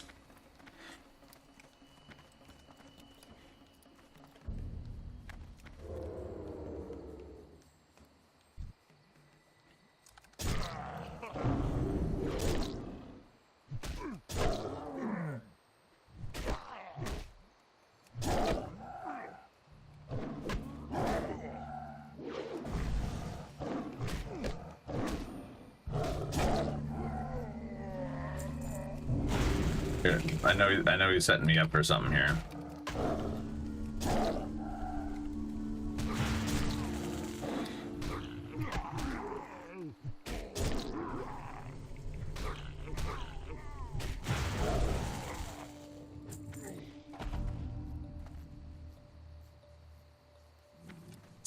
Here, I know he's setting me up for something here.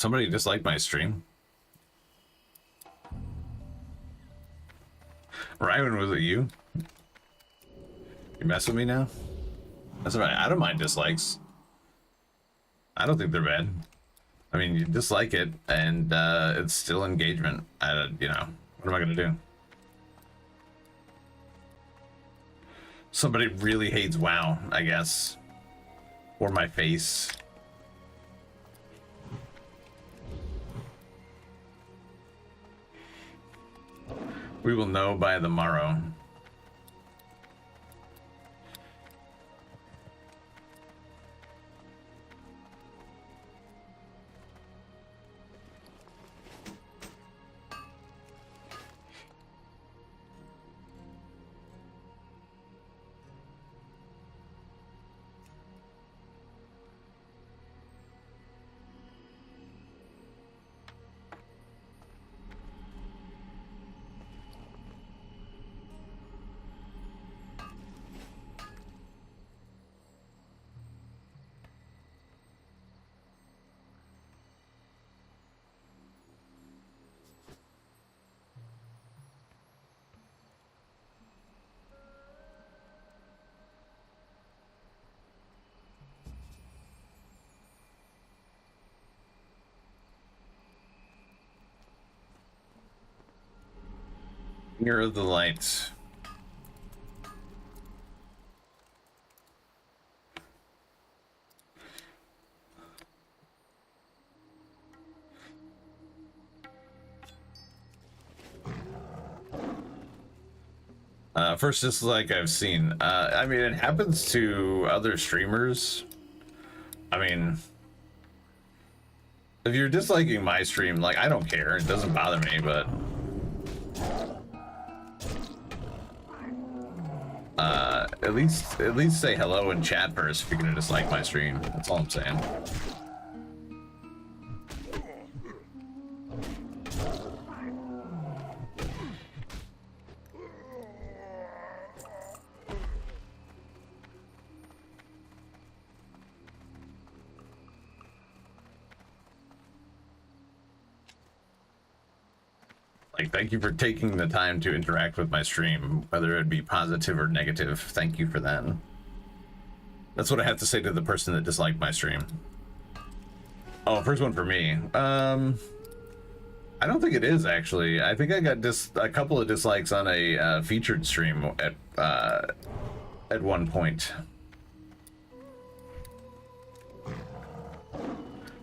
Somebody disliked my stream. Ryman, was it you? You mess with me now? That's all right. I don't mind dislikes. I don't think they're bad. I mean, you dislike it, and it's still engagement. You know, what am I gonna do? Somebody really hates WoW, I guess, or my face. We will know by the morrow. Finger of the lights. First dislike I've seen. I mean, it happens to other streamers. I mean, if you're disliking my stream, like, I don't care. It doesn't bother me, but at least say hello in chat first if you're gonna dislike my stream. That's all I'm saying. Like, thank you for taking the time to interact with my stream, whether it be positive or negative. Thank you for that. That's what I have to say to the person that disliked my stream. Oh, first one for me. I don't think it is, actually. I think I got a couple of dislikes on a featured stream at one point.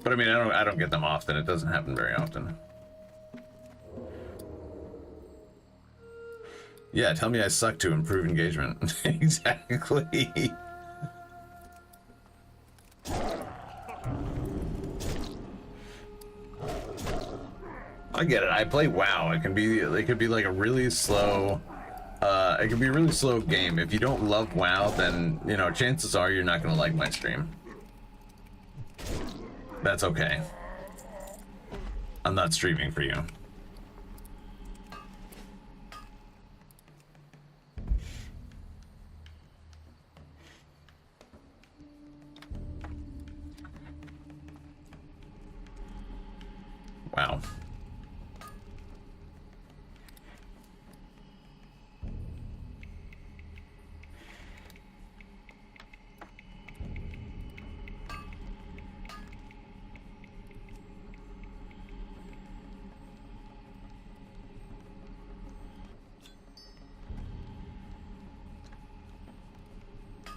But I mean, I don't get them often. It doesn't happen very often. Yeah, tell me I suck to improve engagement. Exactly. I get it. I play WoW. It could be like a really slow it can be a really slow game. If you don't love WoW, then, you know, chances are you're not going to like my stream. That's okay. I'm not streaming for you. Wow.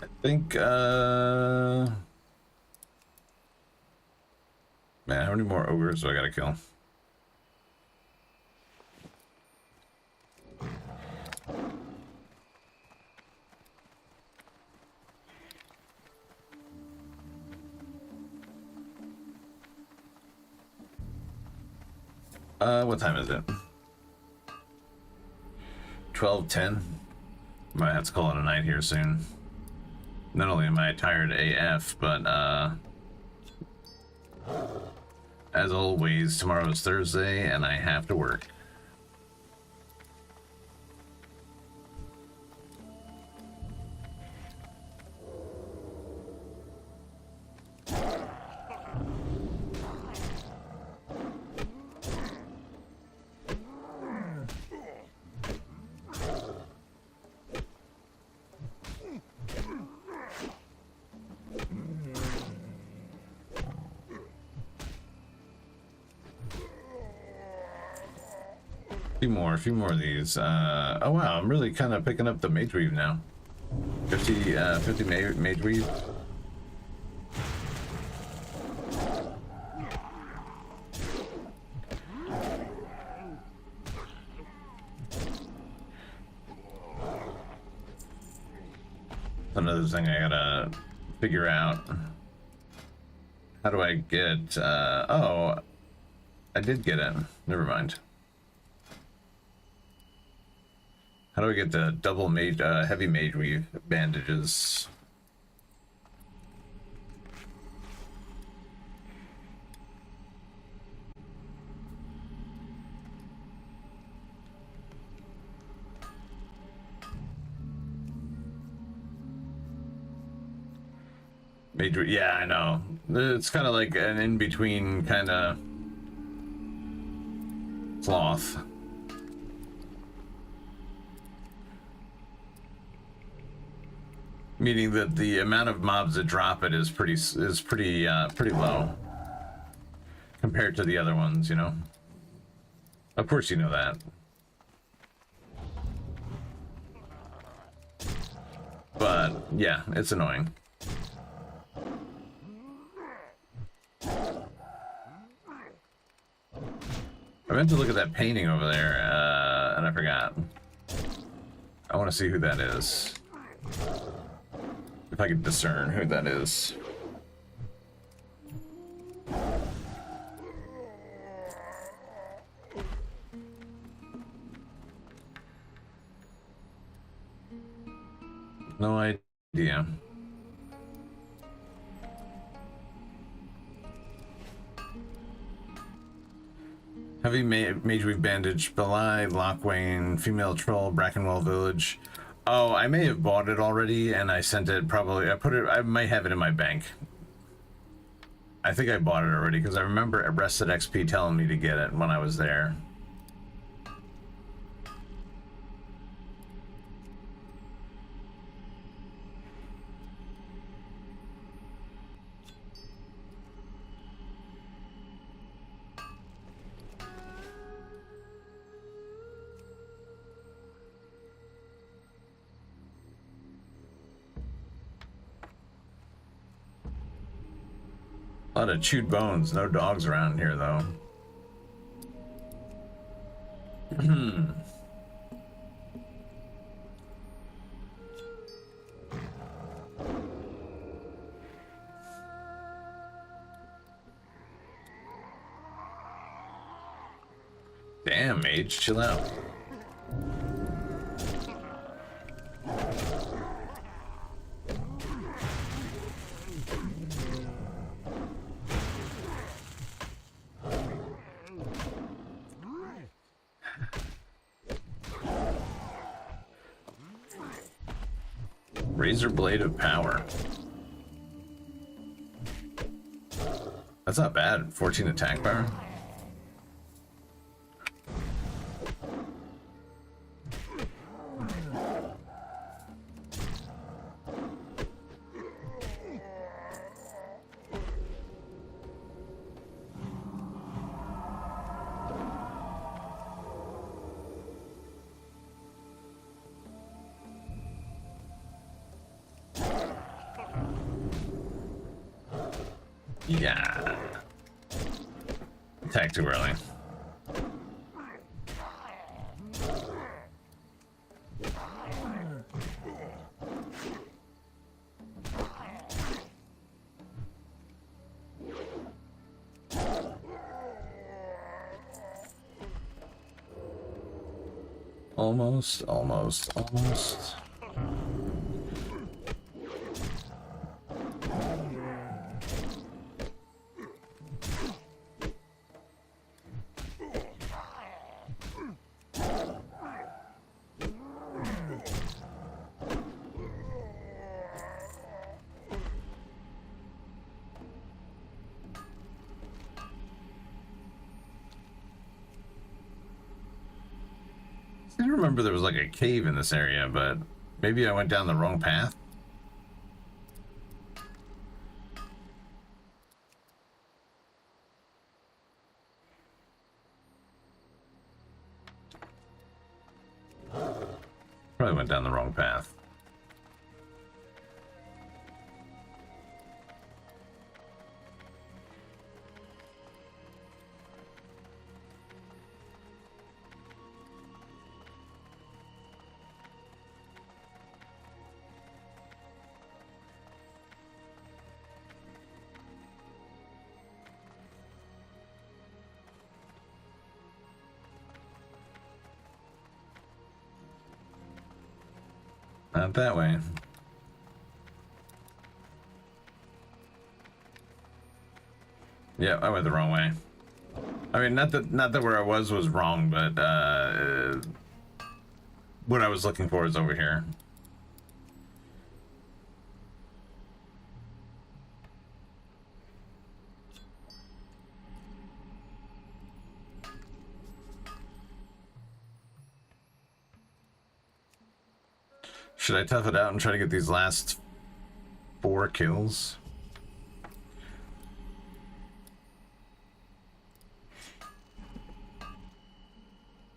I think, man, how many more ogres do I gotta kill? What time is it? 12:10. Might have to call it a night here soon. Not only am I tired AF, but as always, tomorrow is Thursday and I have to work. A few more of these. Oh wow, I'm really kind of picking up the mage weave now. 50 mage weave. Another thing I gotta figure out. How do I get, oh, I did get it. Never mind. How do I get the double mage, heavy mage weave bandages? Mage, yeah, I know. It's kind of like an in-between kind of cloth. Meaning that the amount of mobs that drop it is pretty low compared to the other ones, you know. Of course, you know that. But yeah, it's annoying. I meant to look at that painting over there, and I forgot. I want to see who that is. If I can discern who that is. No idea. Heavy mage weave bandage, Belai, Lockwain, female troll, Brackenwell village. Oh, I may have bought it already, and I sent it probably. I might have it in my bank. I think I bought it already because I remember RestedXP telling me to get it when I was there. A lot of chewed bones. No dogs around here, though. Damn, mage, chill out. Razor blade of power. That's not bad. 14 attack power. Yeah. Attack too early. Almost. I remember there was like a cave in this area, but maybe I went down the wrong path. Probably went down the wrong path. Not that way. Yeah, I went the wrong way. I mean, not that where I was wrong, but what I was looking for is over here. Should I tough it out and try to get these last 4 kills?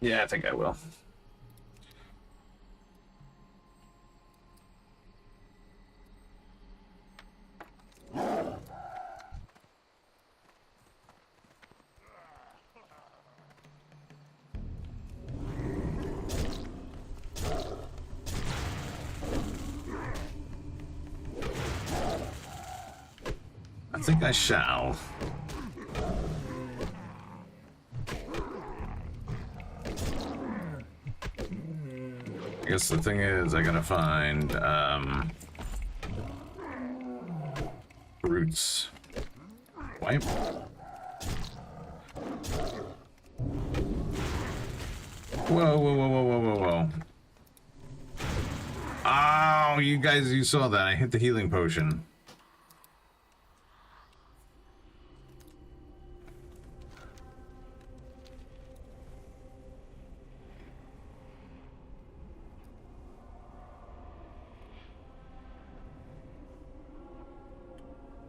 Yeah, I think I will. I think I shall. I guess the thing is, I gotta find roots. Wipe. Whoa, whoa, whoa, whoa, whoa, whoa, whoa. Oh, you guys, you saw that. I hit the healing potion.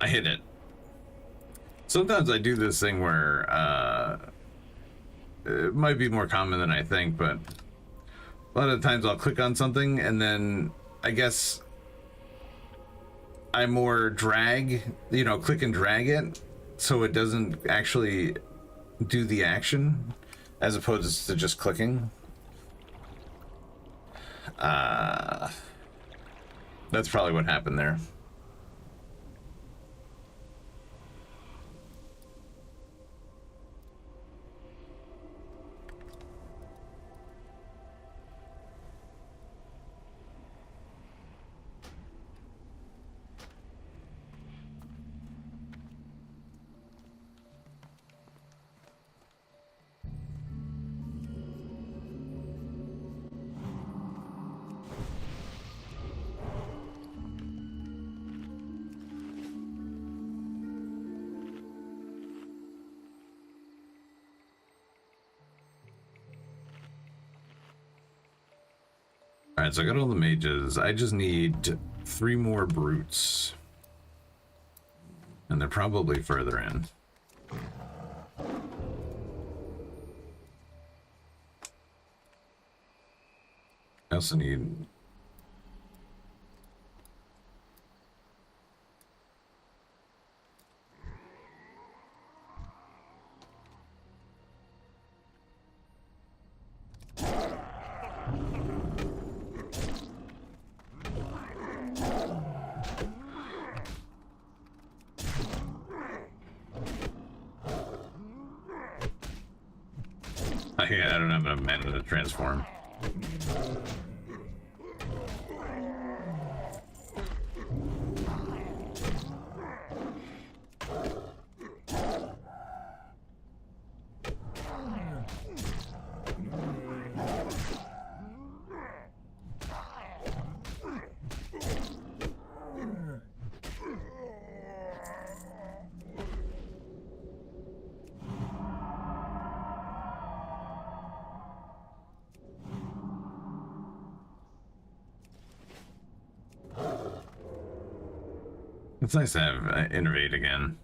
I hit it. Sometimes I do this thing where it might be more common than I think, but a lot of times I'll click on something and then I guess I more drag, click and drag it so it doesn't actually do the action as opposed to just clicking. That's probably what happened there. Alright, so I got all the mages. I just need 3 more brutes. And they're probably further in. I also need... I don't have enough mana to transform. It's nice to have innovate again.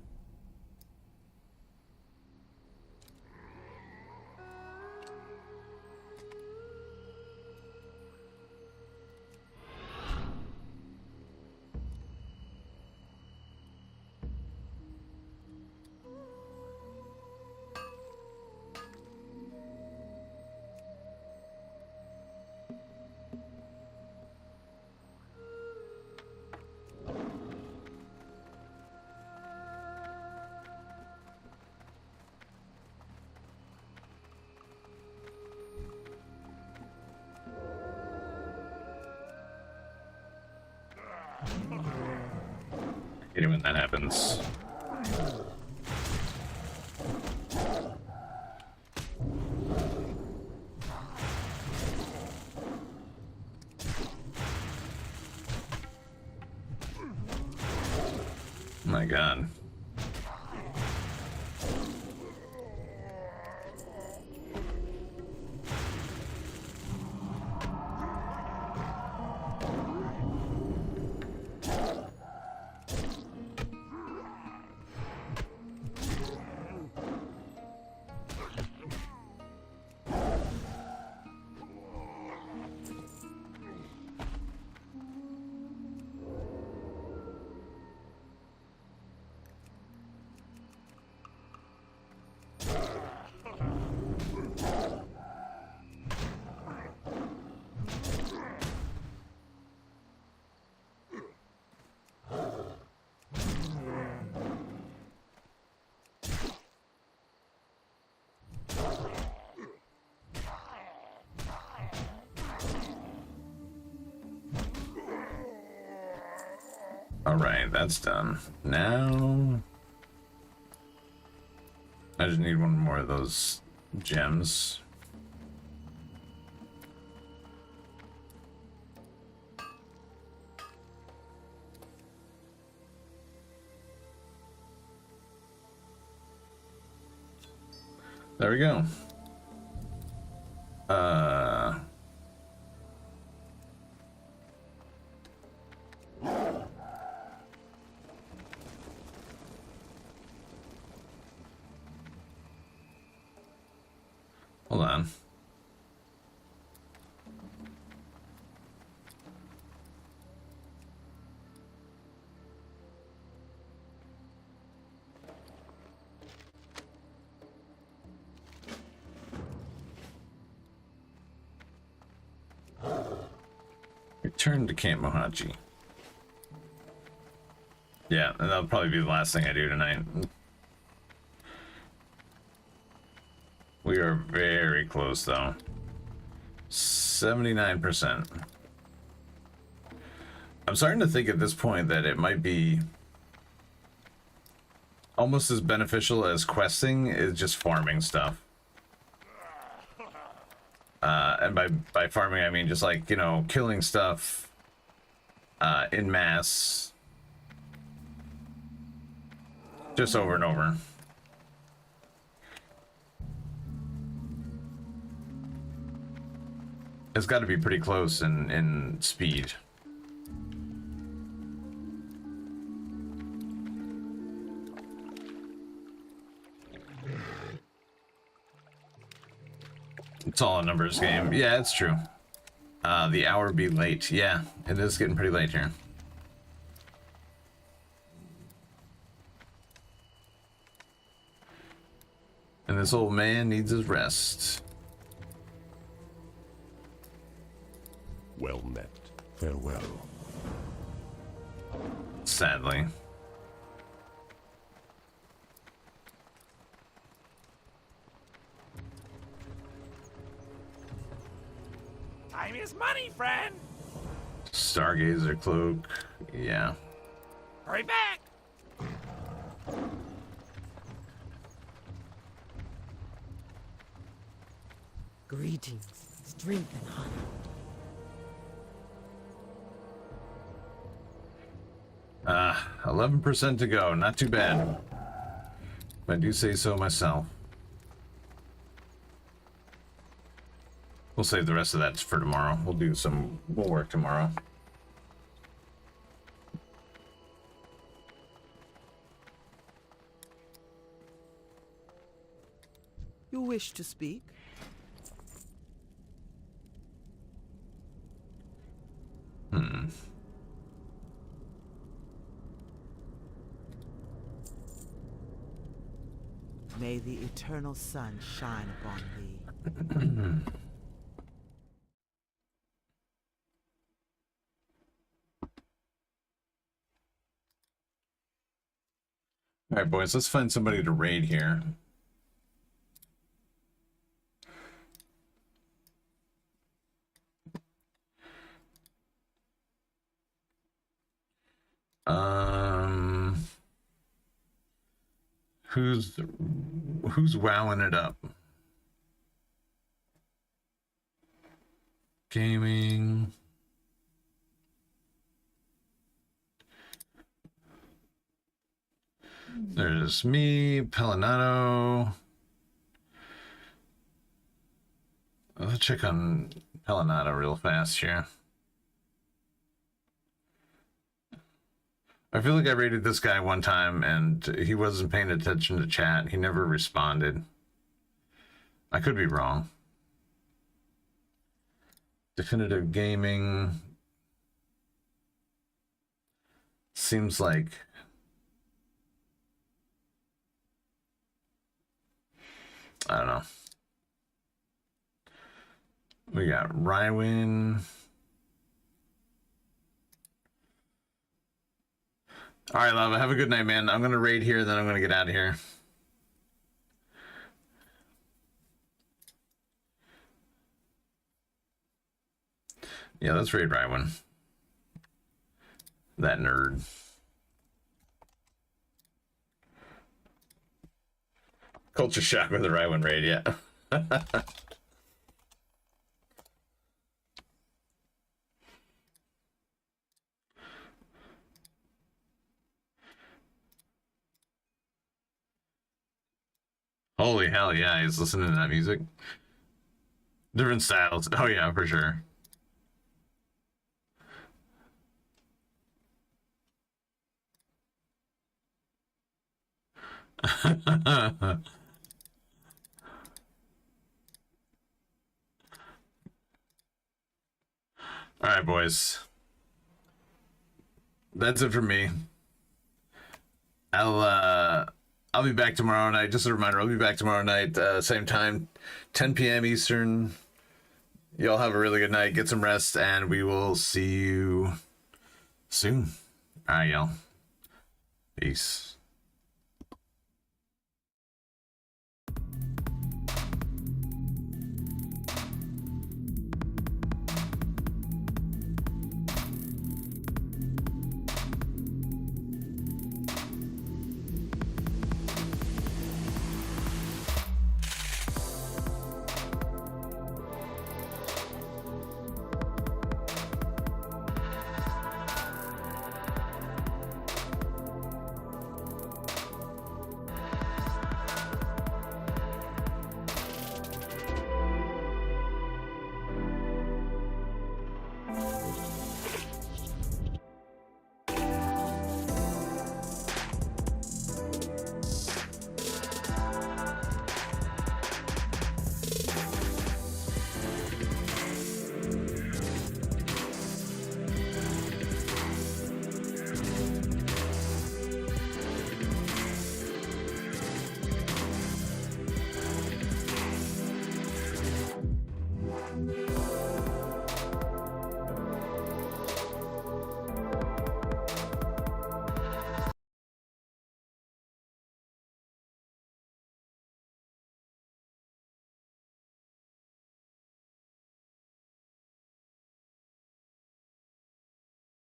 hate it when that happens. My God. All right, that's done. Now I just need one more of those gems. There we go. Hold on. Return to Camp Mohachi. Yeah, and that'll probably be the last thing I do tonight. We are very close, though. 79%. I'm starting to think at this point that it might be almost as beneficial as questing is just farming stuff. And by farming, I mean just like, you know, killing stuff in mass. Just over and over. It's got to be pretty close in speed. It's all a numbers game. Yeah, it's true. The hour be late. Yeah, it is getting pretty late here. And this old man needs his rest. Well met. Farewell. Sadly. Time is money, friend. Stargazer cloak. Yeah. Hurry back. Greetings, strength and honor. Ah, 11% to go. Not too bad. If I do say so myself. We'll save the rest of that for tomorrow. We'll work tomorrow. You wish to speak? May the eternal sun shine upon thee. All right, boys, let's find somebody to raid here. Who's wowing it up? Gaming. There's me, Pelinato. Let's check on Pelinato real fast here. I feel like I rated this guy one time and he wasn't paying attention to chat. He never responded. I could be wrong. Definitive Gaming. Seems like... I don't know. We got Rywin. All right, love. Have a good night, man. I'm going to raid here, then I'm going to get out of here. Yeah, let's raid Rywin. That nerd. Culture shock with the Rywin raid, yeah. Holy hell, yeah, he's listening to that music. Different styles. Oh yeah, for sure. All right, boys. That's it for me. I'll be back tomorrow night. Just a reminder, I'll be back tomorrow night, same time, 10 p.m. Eastern. Y'all have a really good night. Get some rest, and we will see you soon. All right, y'all. Peace.